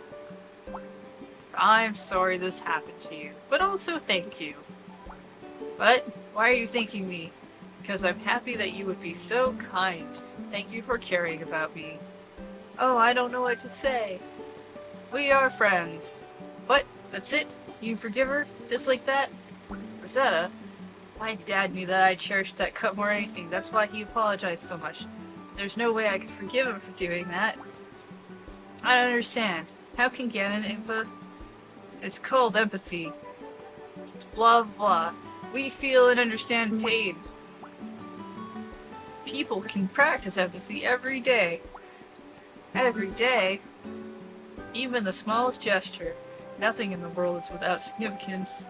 I'm sorry this happened to you, but also thank you. But, why are you thanking me? Because I'm happy that you would be so kind. Thank you for caring about me. Oh, I don't know what to say. We are friends. What? That's it? You forgive her? Just like that? Rosetta? My dad knew that I cherished that cup more than anything. That's why he apologized so much. There's no way I could forgive him for doing that. I don't understand. How can Ganon Impa... It's called empathy. Blah blah. We feel and understand pain. People can practice empathy every day. Every day? Even the smallest gesture. Nothing in the world is without significance.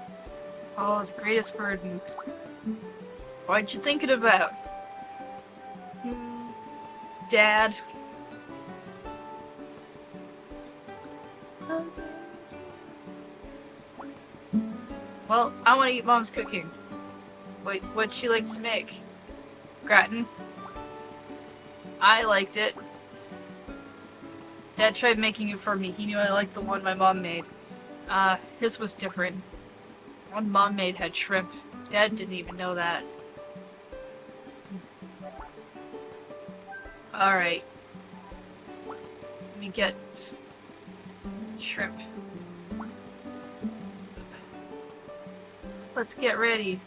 Oh, the greatest burden. What you thinking about? Dad. Well, I want to eat Mom's cooking. Wait, what'd she like to make? Gratin? I liked it. Dad tried making it for me. He knew I liked the one my mom made. His was different. One Mom made had shrimp. Dad didn't even know that. Alright. Let me get shrimp. Let's get ready.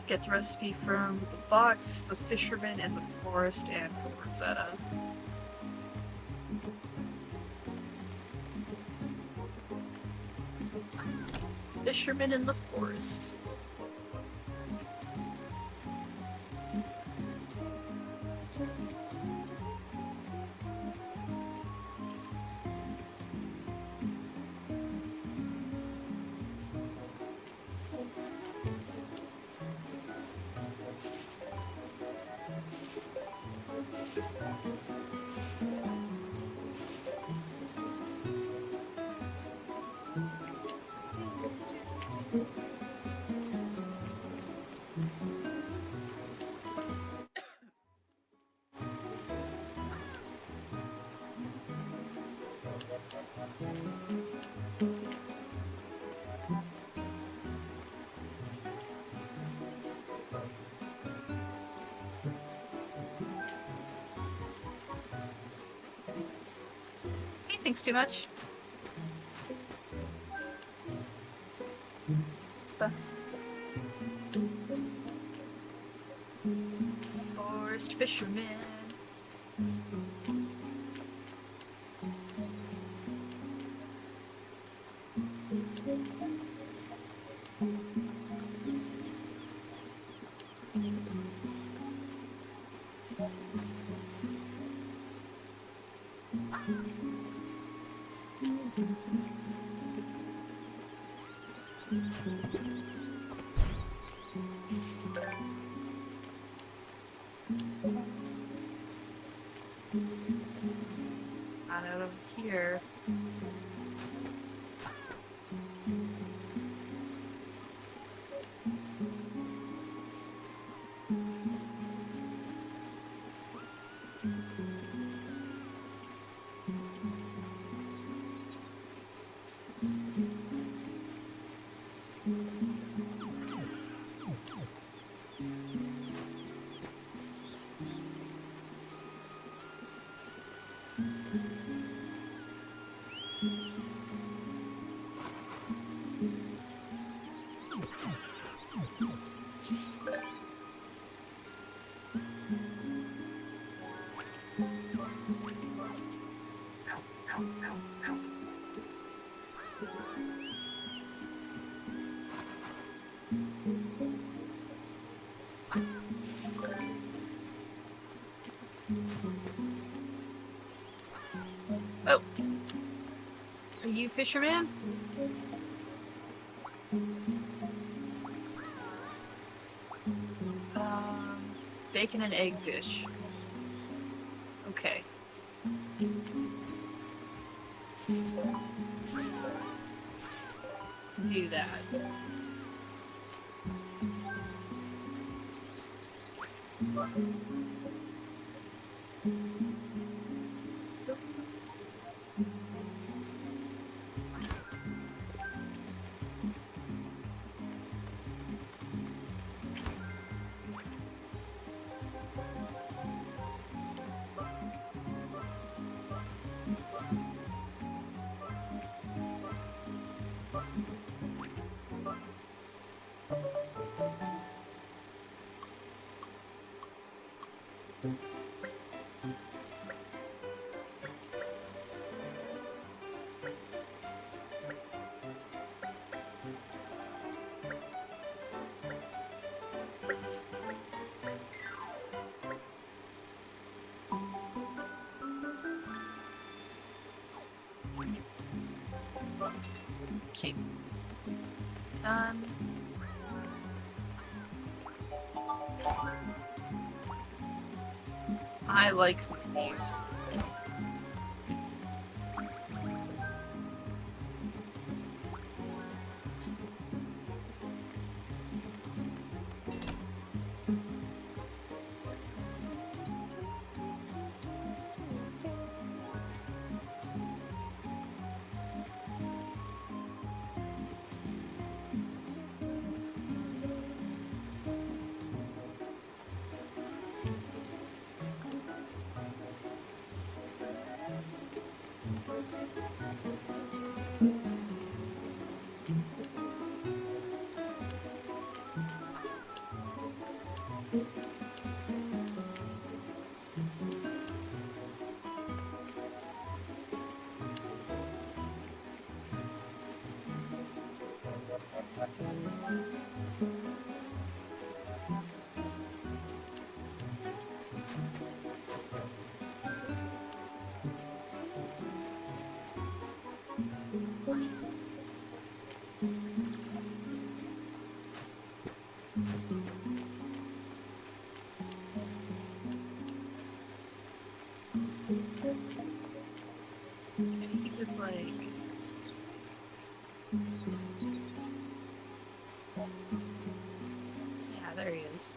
Get the recipe from the box, the fisherman in the forest, and from Rosetta. Fisherman in the forest. He thinks too much. Forest fisherman. Not out of here. you, fisherman. Bacon and egg dish. Okay. Do that. Okay. Done. I like these. He was like... Yeah, there he is.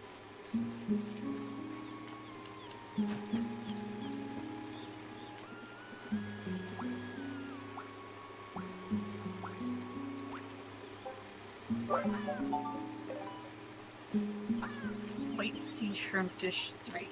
White sea shrimp dish 3.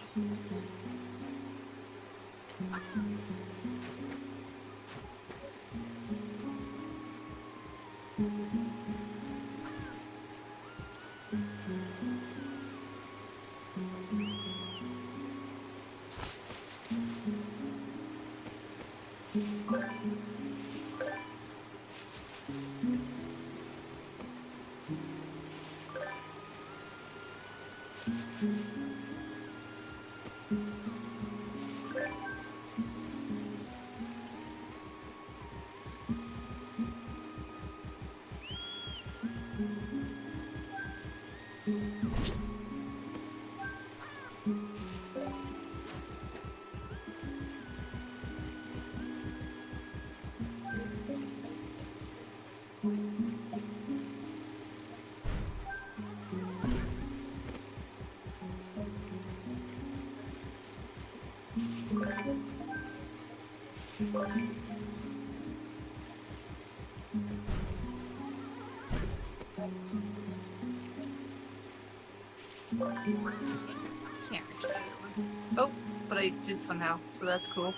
Can't reach that one. Oh, but I did somehow, so that's cool.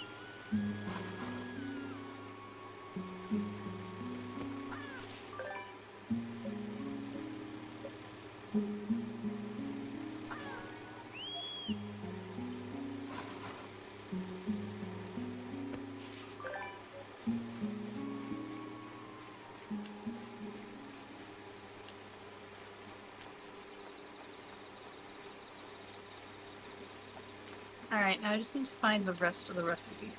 Alright, now I just need to find the rest of the recipe.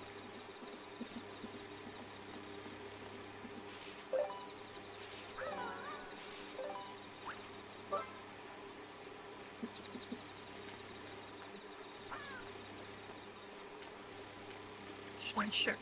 Yeah, sure.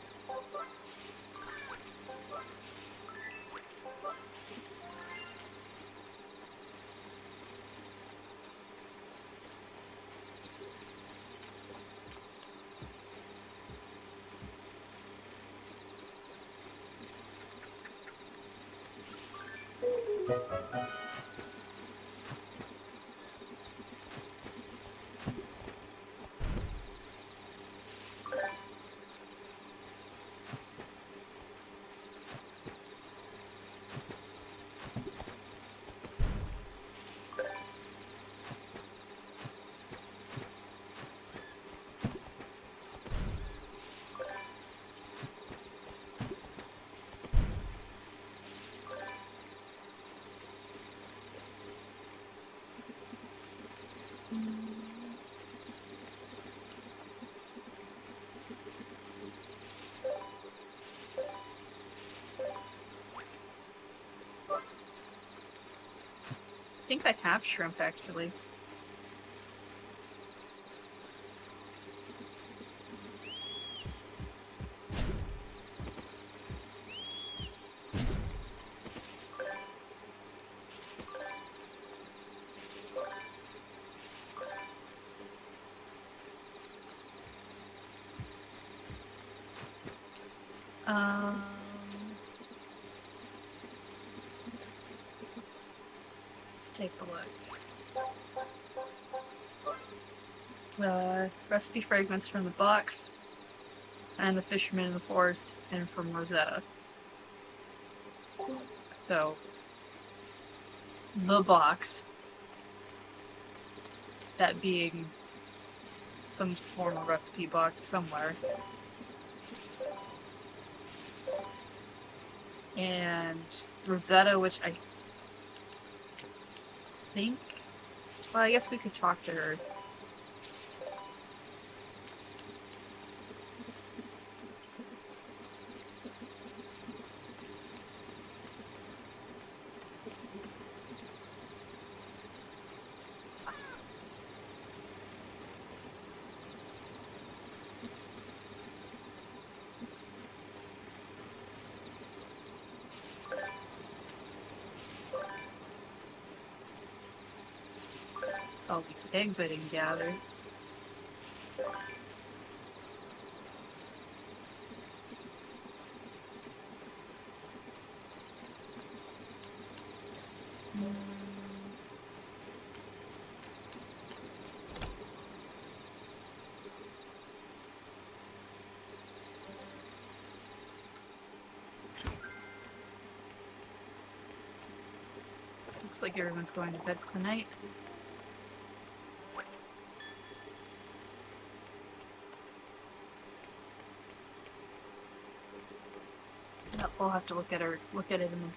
I think I have shrimp, actually. Um... Let's take a look. Recipe fragments from the box, and the fisherman in the forest, and from Rosetta. So, the box, that being some form of recipe box somewhere, and Rosetta, which I think, well, I guess we could talk to her. All these eggs I didn't gather. Looks like everyone's going to bed for the night. Yep, we'll have to look at it in the...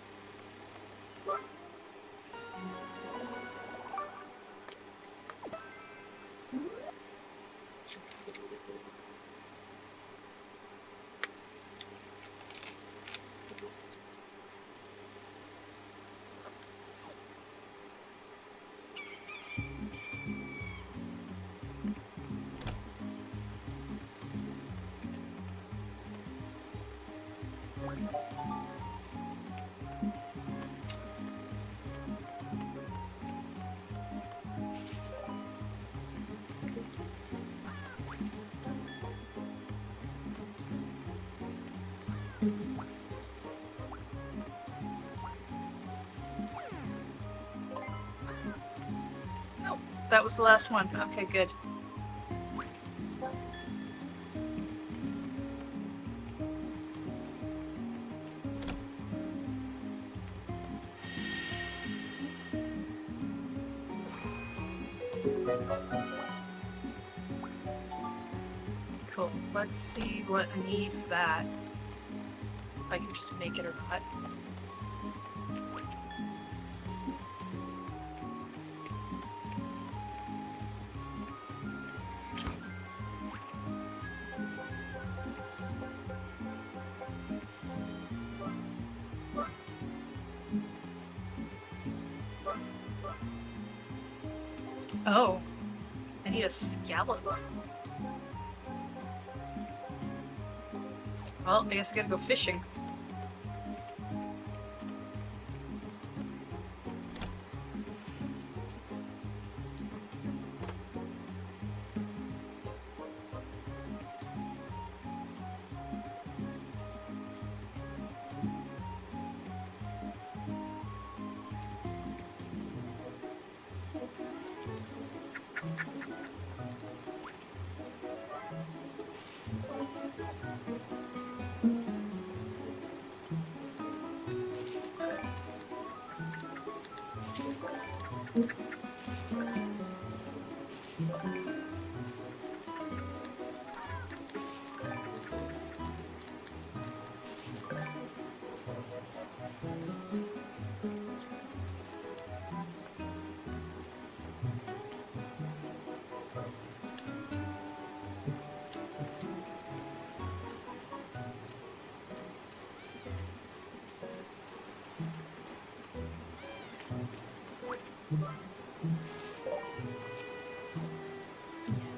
That was the last one. Okay, good. Cool. Let's see what I need for that. If I can just make it or not. Oh, I need a scallop. Well, I guess I gotta go fishing.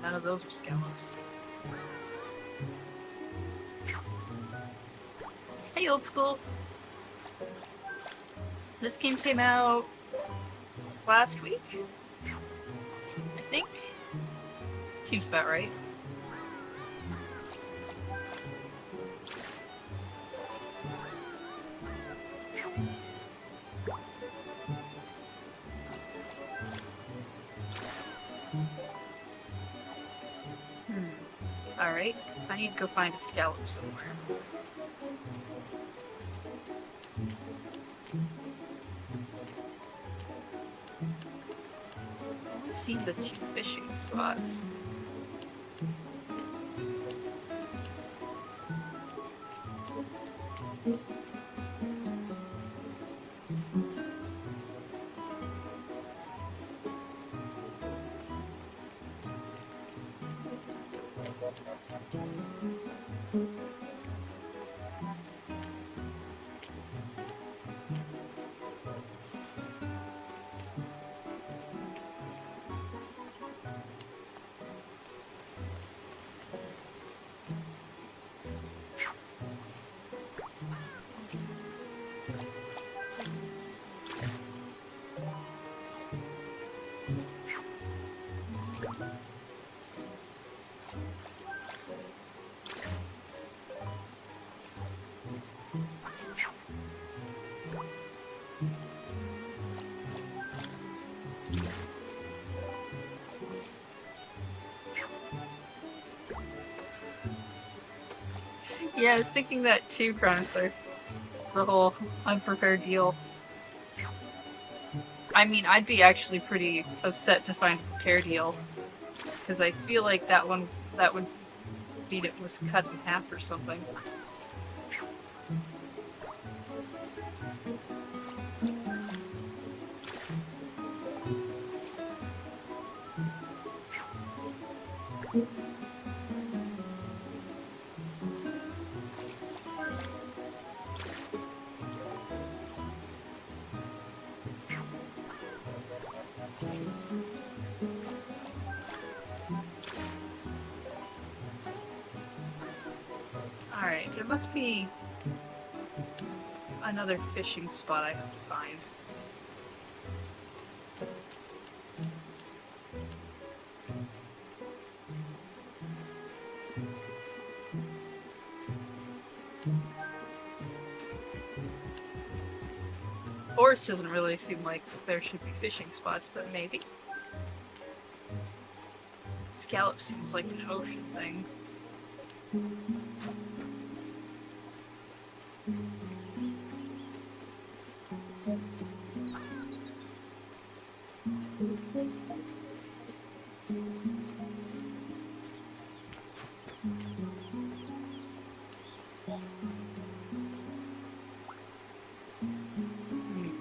None of those are scallops. Hey, old school. This game came out last week, I think. Seems about right. Alright, I need to go find a scallop somewhere. I only see the 2 fishing spots. Yeah, I was thinking that too, Chronicler. The whole unprepared deal. I mean, I'd be actually pretty upset to find a prepared deal. Because I feel like that would mean it was cut in half or something. Alright, there must be another fishing spot I have to find. Forest doesn't really seem like there should be fishing spots, but maybe. Scallop seems like an ocean thing.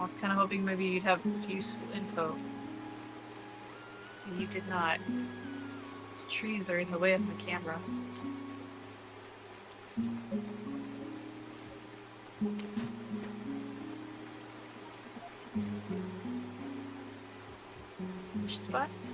I was kind of hoping maybe you'd have useful info. And you did not. These trees are in the way of my camera. Fish spots?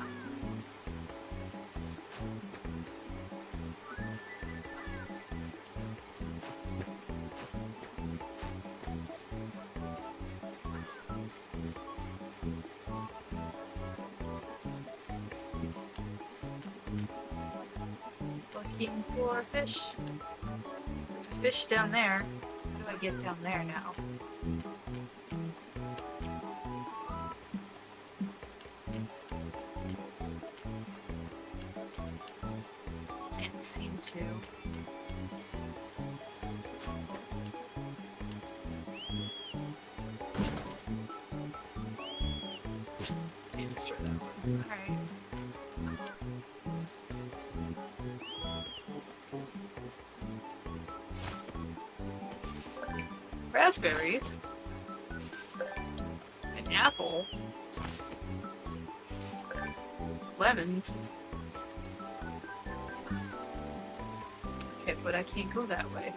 Looking for a fish. There's a fish down there. How do I get down there now? Can't seem to. Okay, let's try that one. Alright. Raspberries? An apple? Lemons? Okay, but I can't go that way.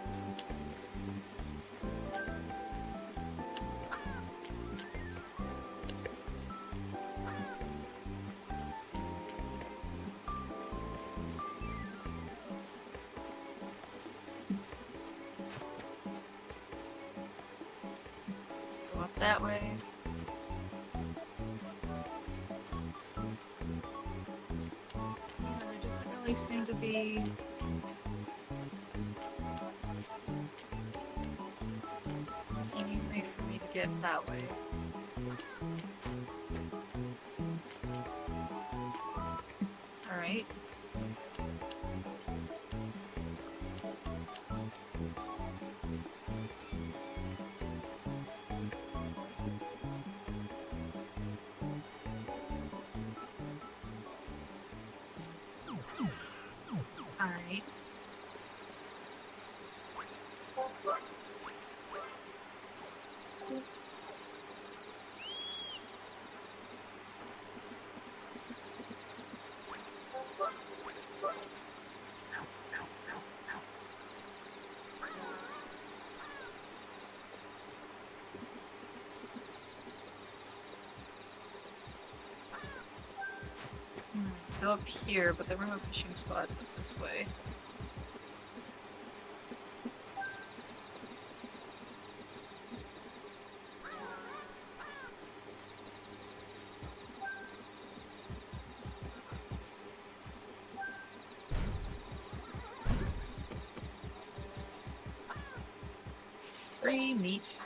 Go up that way. There doesn't really seem to be any way for me to get that way. Alright. Alright. Go up here, but there were no fishing spots up this way. Free meat.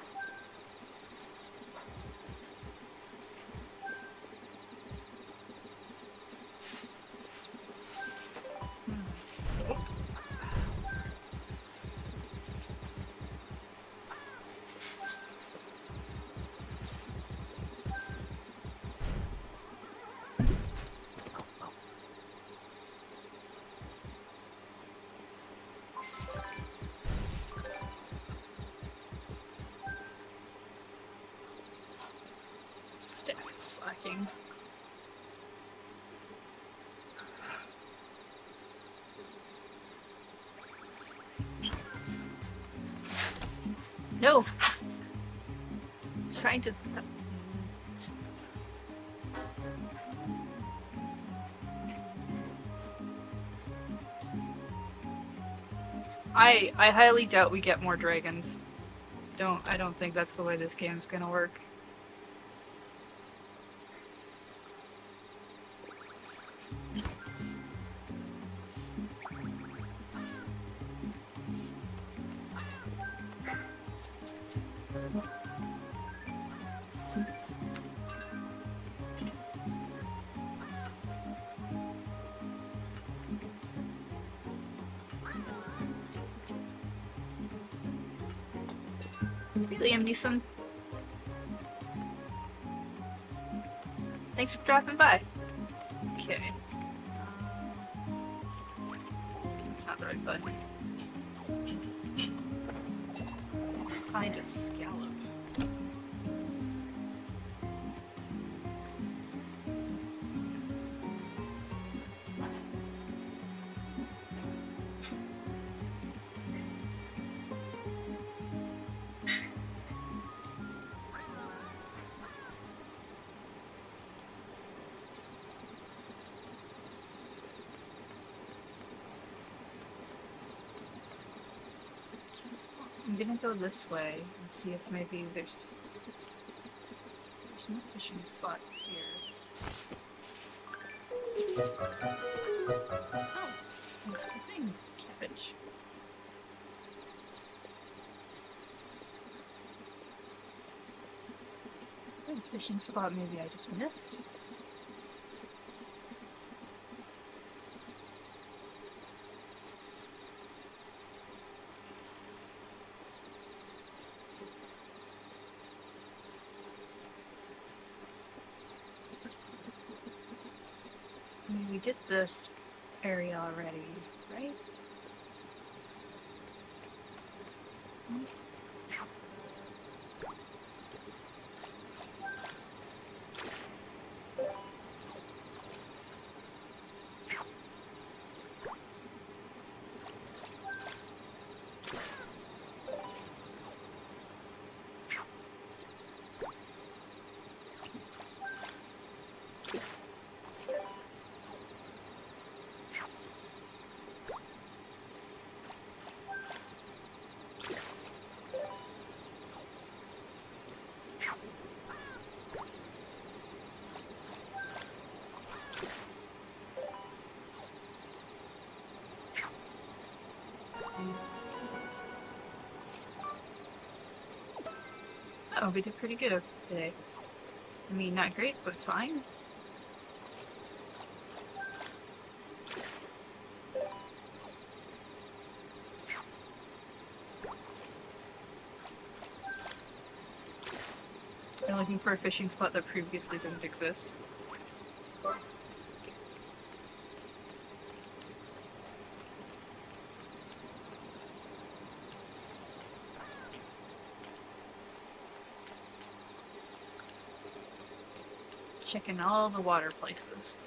Staff is slacking. No! It's trying to... I highly doubt we get more dragons. I don't think that's the way this game's gonna work. Liam Neeson. Thanks for dropping by. Okay. That's not the right button. Find a scallop. I'm gonna go this way and see if maybe there's no fishing spots here. Oh, this thing, cabbage. A fishing spot maybe I just missed. I mean, we did this area already, right? Oh, we did pretty good today. I mean, not great, but fine. I'm looking for a fishing spot that previously didn't exist. Checking all the water places.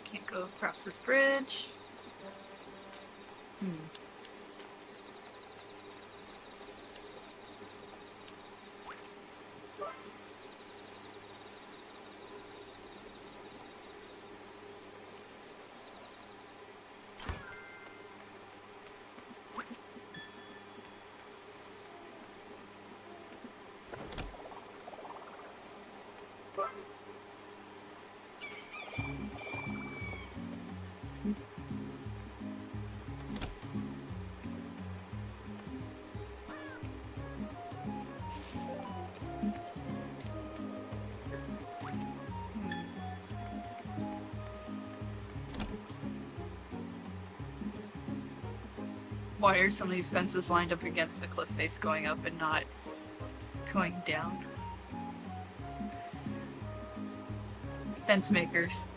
Can't go across this bridge. Why are some of these fences lined up against the cliff face going up and not going down? Fence makers.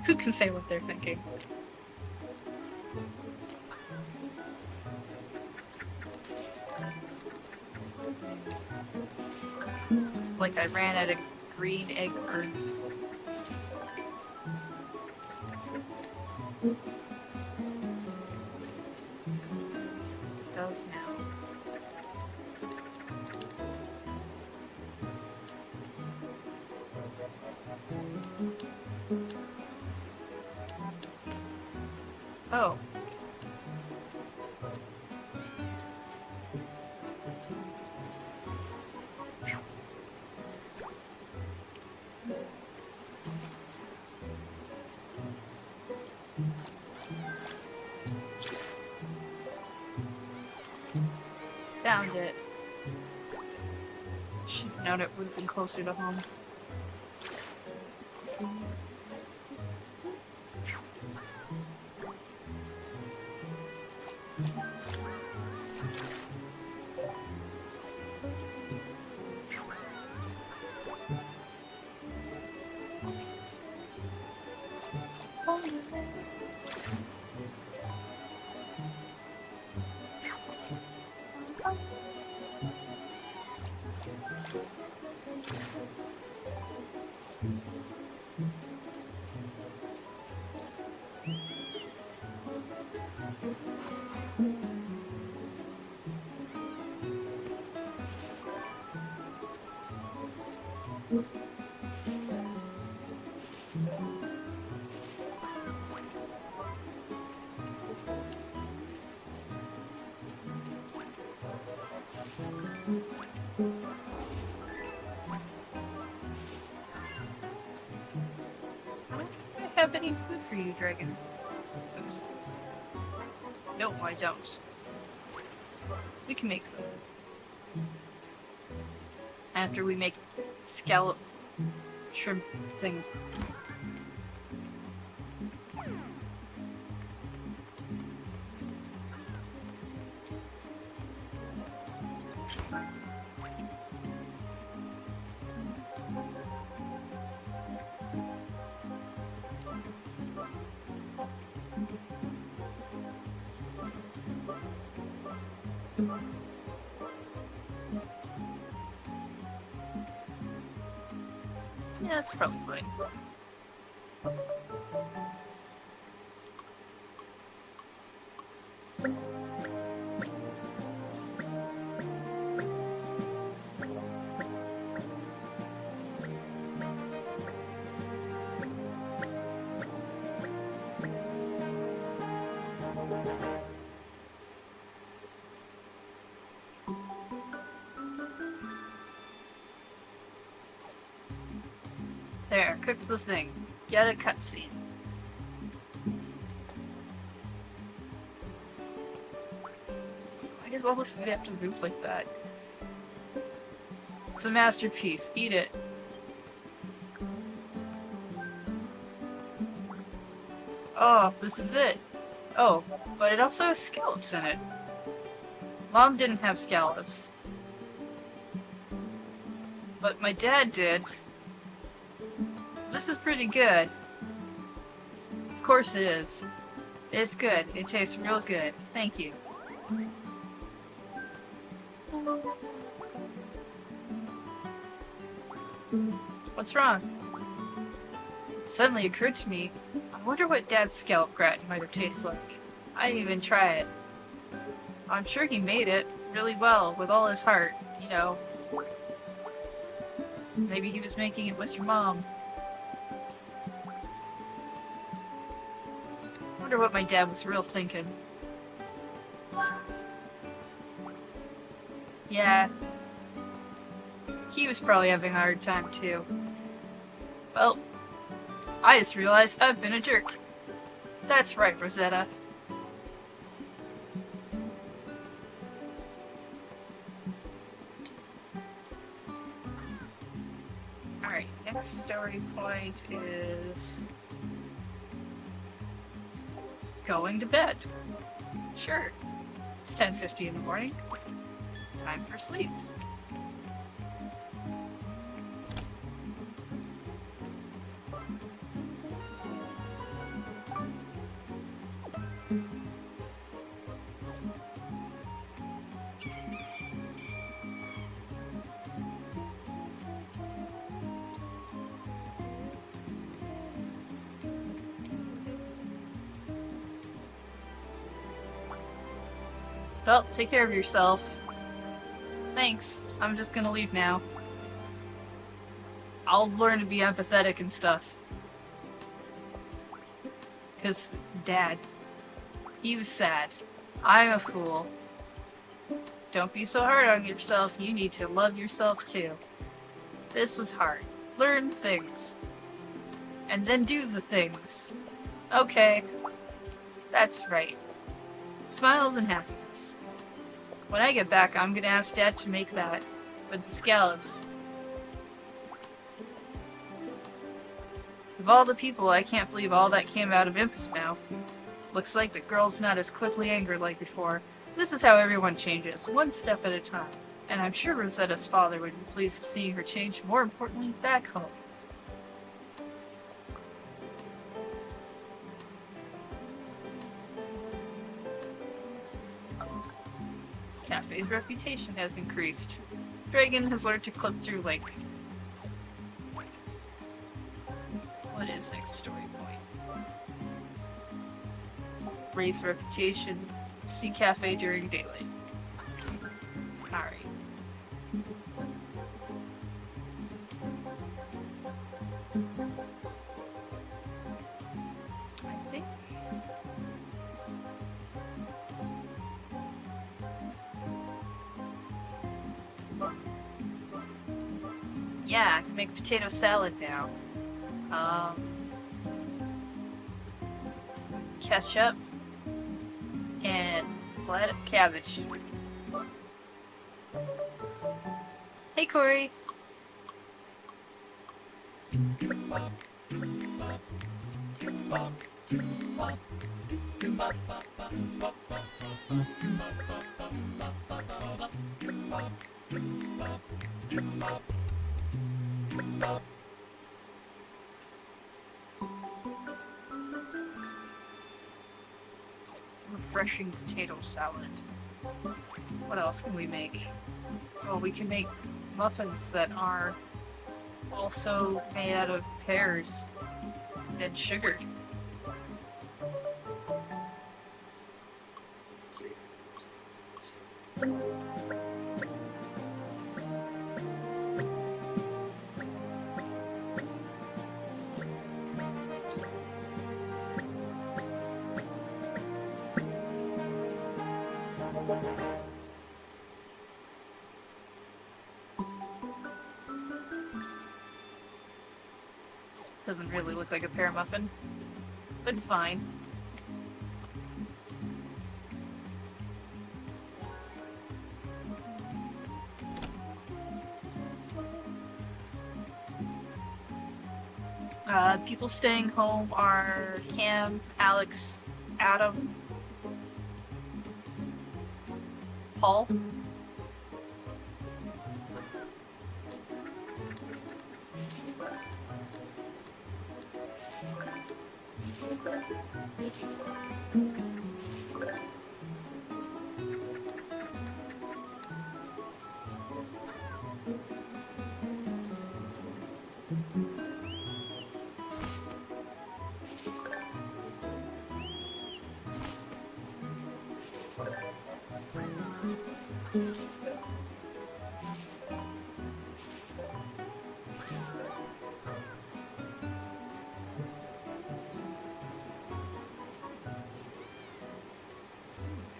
Who can say what they're thinking? It's like I ran out of green egg birds. It does now. Oh. Found it. Should've known it would have been closer to home. I have any food for you, Dragon. Oops. No, I don't. We can make some. After we make scallop shrimp thing. Yeah, that's probably fine. There, cook the thing. Get a cutscene. Why does all the food have to move like that? It's a masterpiece. Eat it. Oh, this is it. Oh, but it also has scallops in it. Mom didn't have scallops. But my dad did. This is pretty good. Of course it is. It's good. It tastes real good. Thank you. What's wrong? It suddenly occurred to me, I wonder what Dad's scallop gratin might have tasted like. I didn't even try it. I'm sure he made it really well, with all his heart, you know. Maybe he was making it with your mom. I wonder what my dad was real thinking. Yeah. He was probably having a hard time too. Well, I just realized I've been a jerk. That's right, Rosetta. Alright, next story point is going to bed. Sure. It's 10:50 in the morning. Time for sleep. Well, take care of yourself. Thanks. I'm just gonna leave now. I'll learn to be empathetic and stuff. 'Cause Dad, he was sad. I'm a fool. Don't be so hard on yourself. You need to love yourself too. This was hard. Learn things. And then do the things. Okay. That's right. Smiles and happiness. When I get back, I'm gonna ask Dad to make that. With the scallops. Of all the people, I can't believe all that came out of Imph's mouth. Looks like the girl's not as quickly angered like before. This is how everyone changes, one step at a time. And I'm sure Rosetta's father would be pleased to see her change, more importantly, back home. Café's reputation has increased. Dragon has learned to clip through like... What is next story point? Raise reputation. See Café during daylight. Alright. Yeah, I can make potato salad now. Ketchup and cabbage. Hey, Corey. Refreshing potato salad. What else can we make? Oh, we can make muffins that are also made out of pears, then sugared. Doesn't really look like a pear muffin, but fine. People staying home are Cam, Alex, Adam, Paul.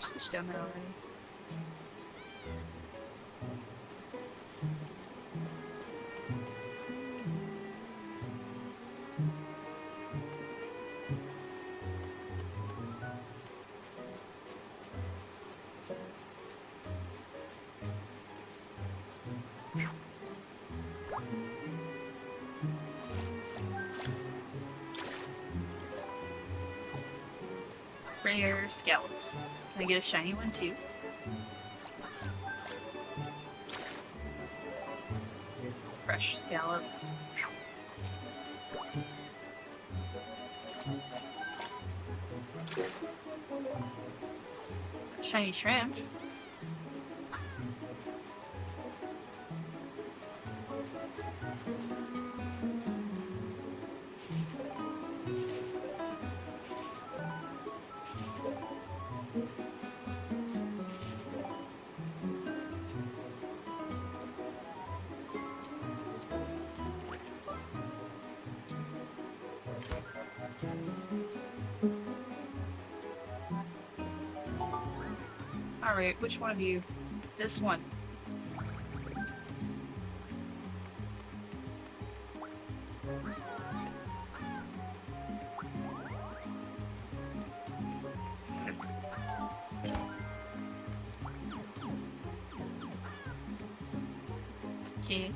Switched down there already. Rare scallops. Can I get a shiny one too? Fresh scallop. Shiny shrimp. Alright, which one of you? This one. Okay.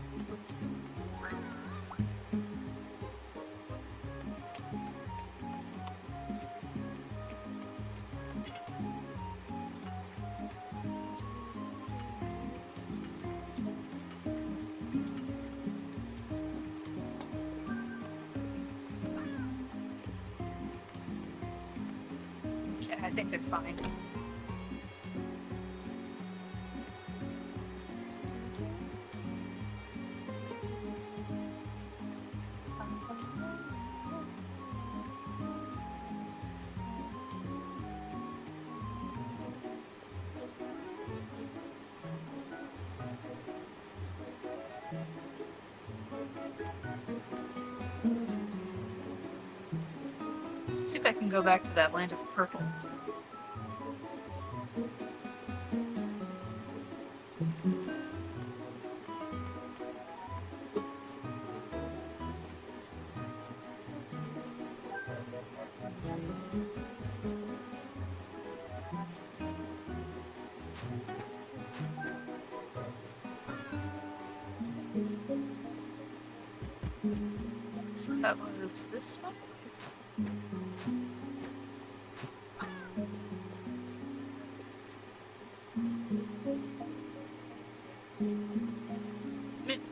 Okay, I think they're fine. See if I can go back to that land of purple. So that was this one?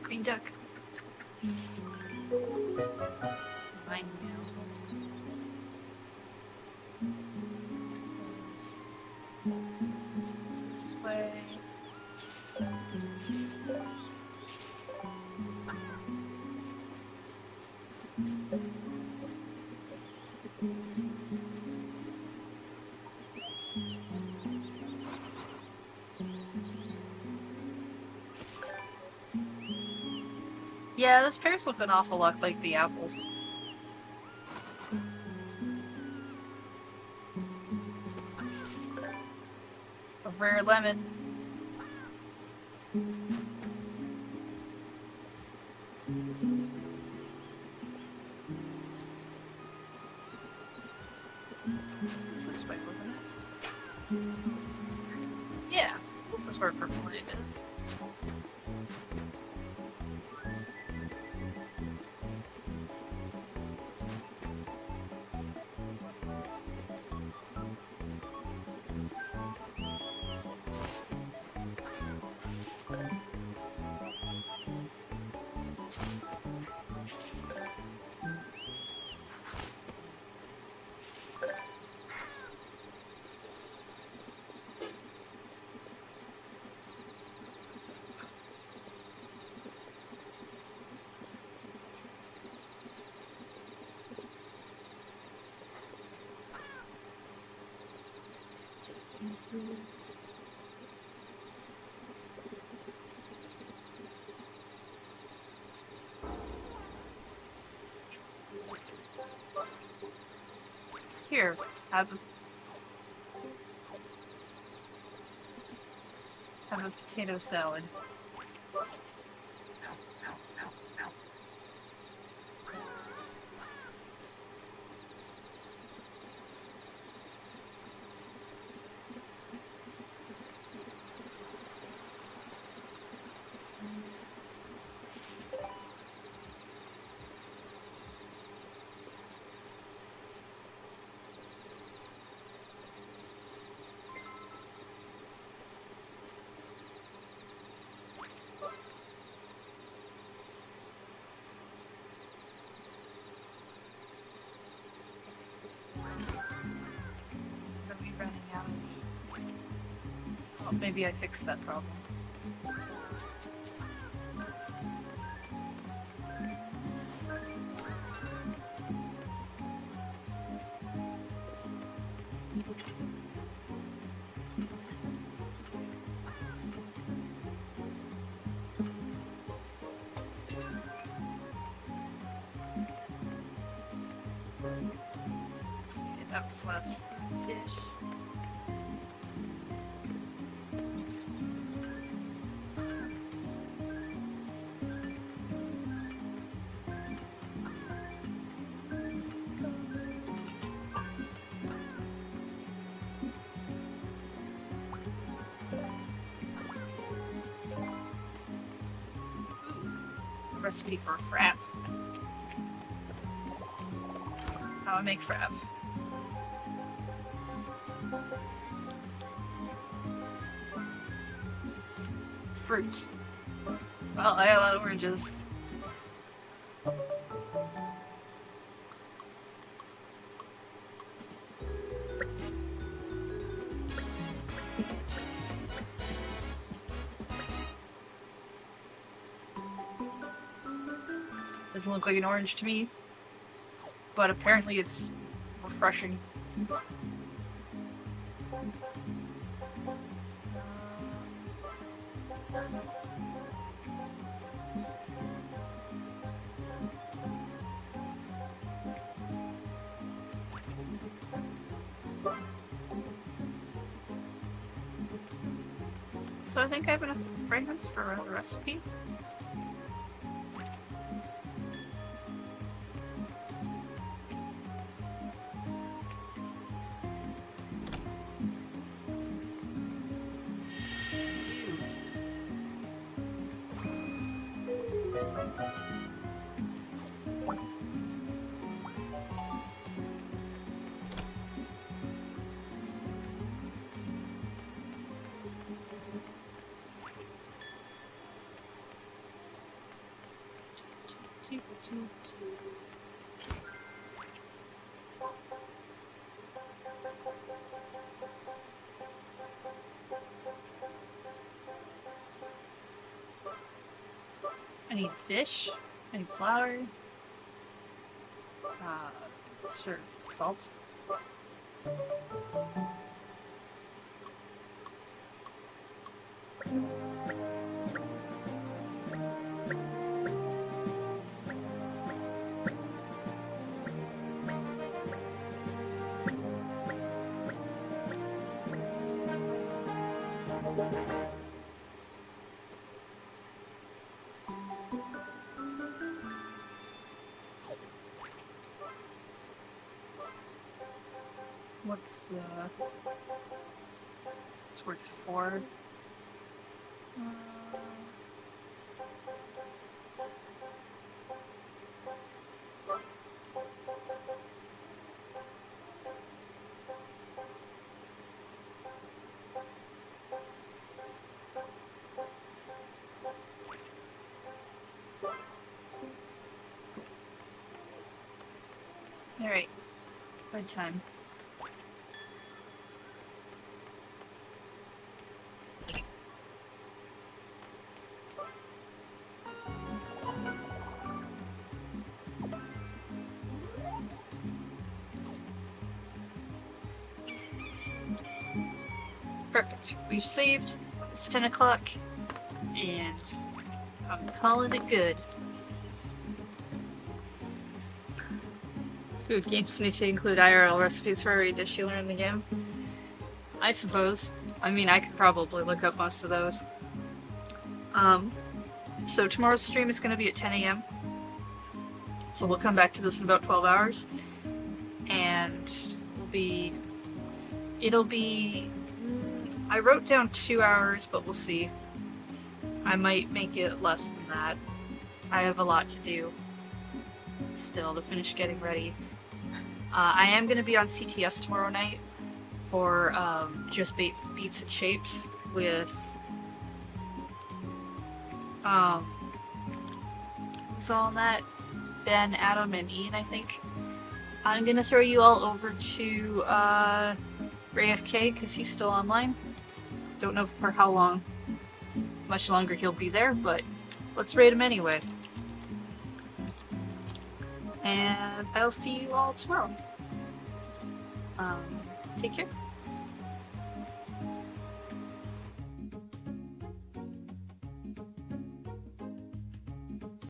Green duck. Mine now. This way. Yeah, this pear's look an awful lot like the apples. A rare lemon. It's this way, wasn't it? Yeah, this is where purple light is. Here, have a potato salad. Are we running out of... Oh, maybe I fixed that problem. Okay, that was last dish. Recipe for a frap. How I make frap. Fruit. Well, I got a lot of oranges. Doesn't look like an orange to me, but apparently it's refreshing. So I think I have enough fragrance for another recipe. I need fish. I need flour. Sure, salt. What's this works for? Alright, bedtime. Perfect. We've saved. It's 10 o'clock. And I'm calling it good. Food games need to include IRL recipes for every dish you learn in the game. I suppose. I mean, I could probably look up most of those. So tomorrow's stream is going to be at 10 a.m. So we'll come back to this in about 12 hours. And it'll be... I wrote down 2 hours, but we'll see. I might make it less than that. I have a lot to do still to finish getting ready. I am going to be on CTS tomorrow night for just Beats and Shapes with who's all on that? Ben, Adam, and Ian, I think. I'm going to throw you all over to RayFK because he's still online. Don't know for how long. Much longer he'll be there, but let's raid him anyway. And I'll see you all tomorrow. Take care.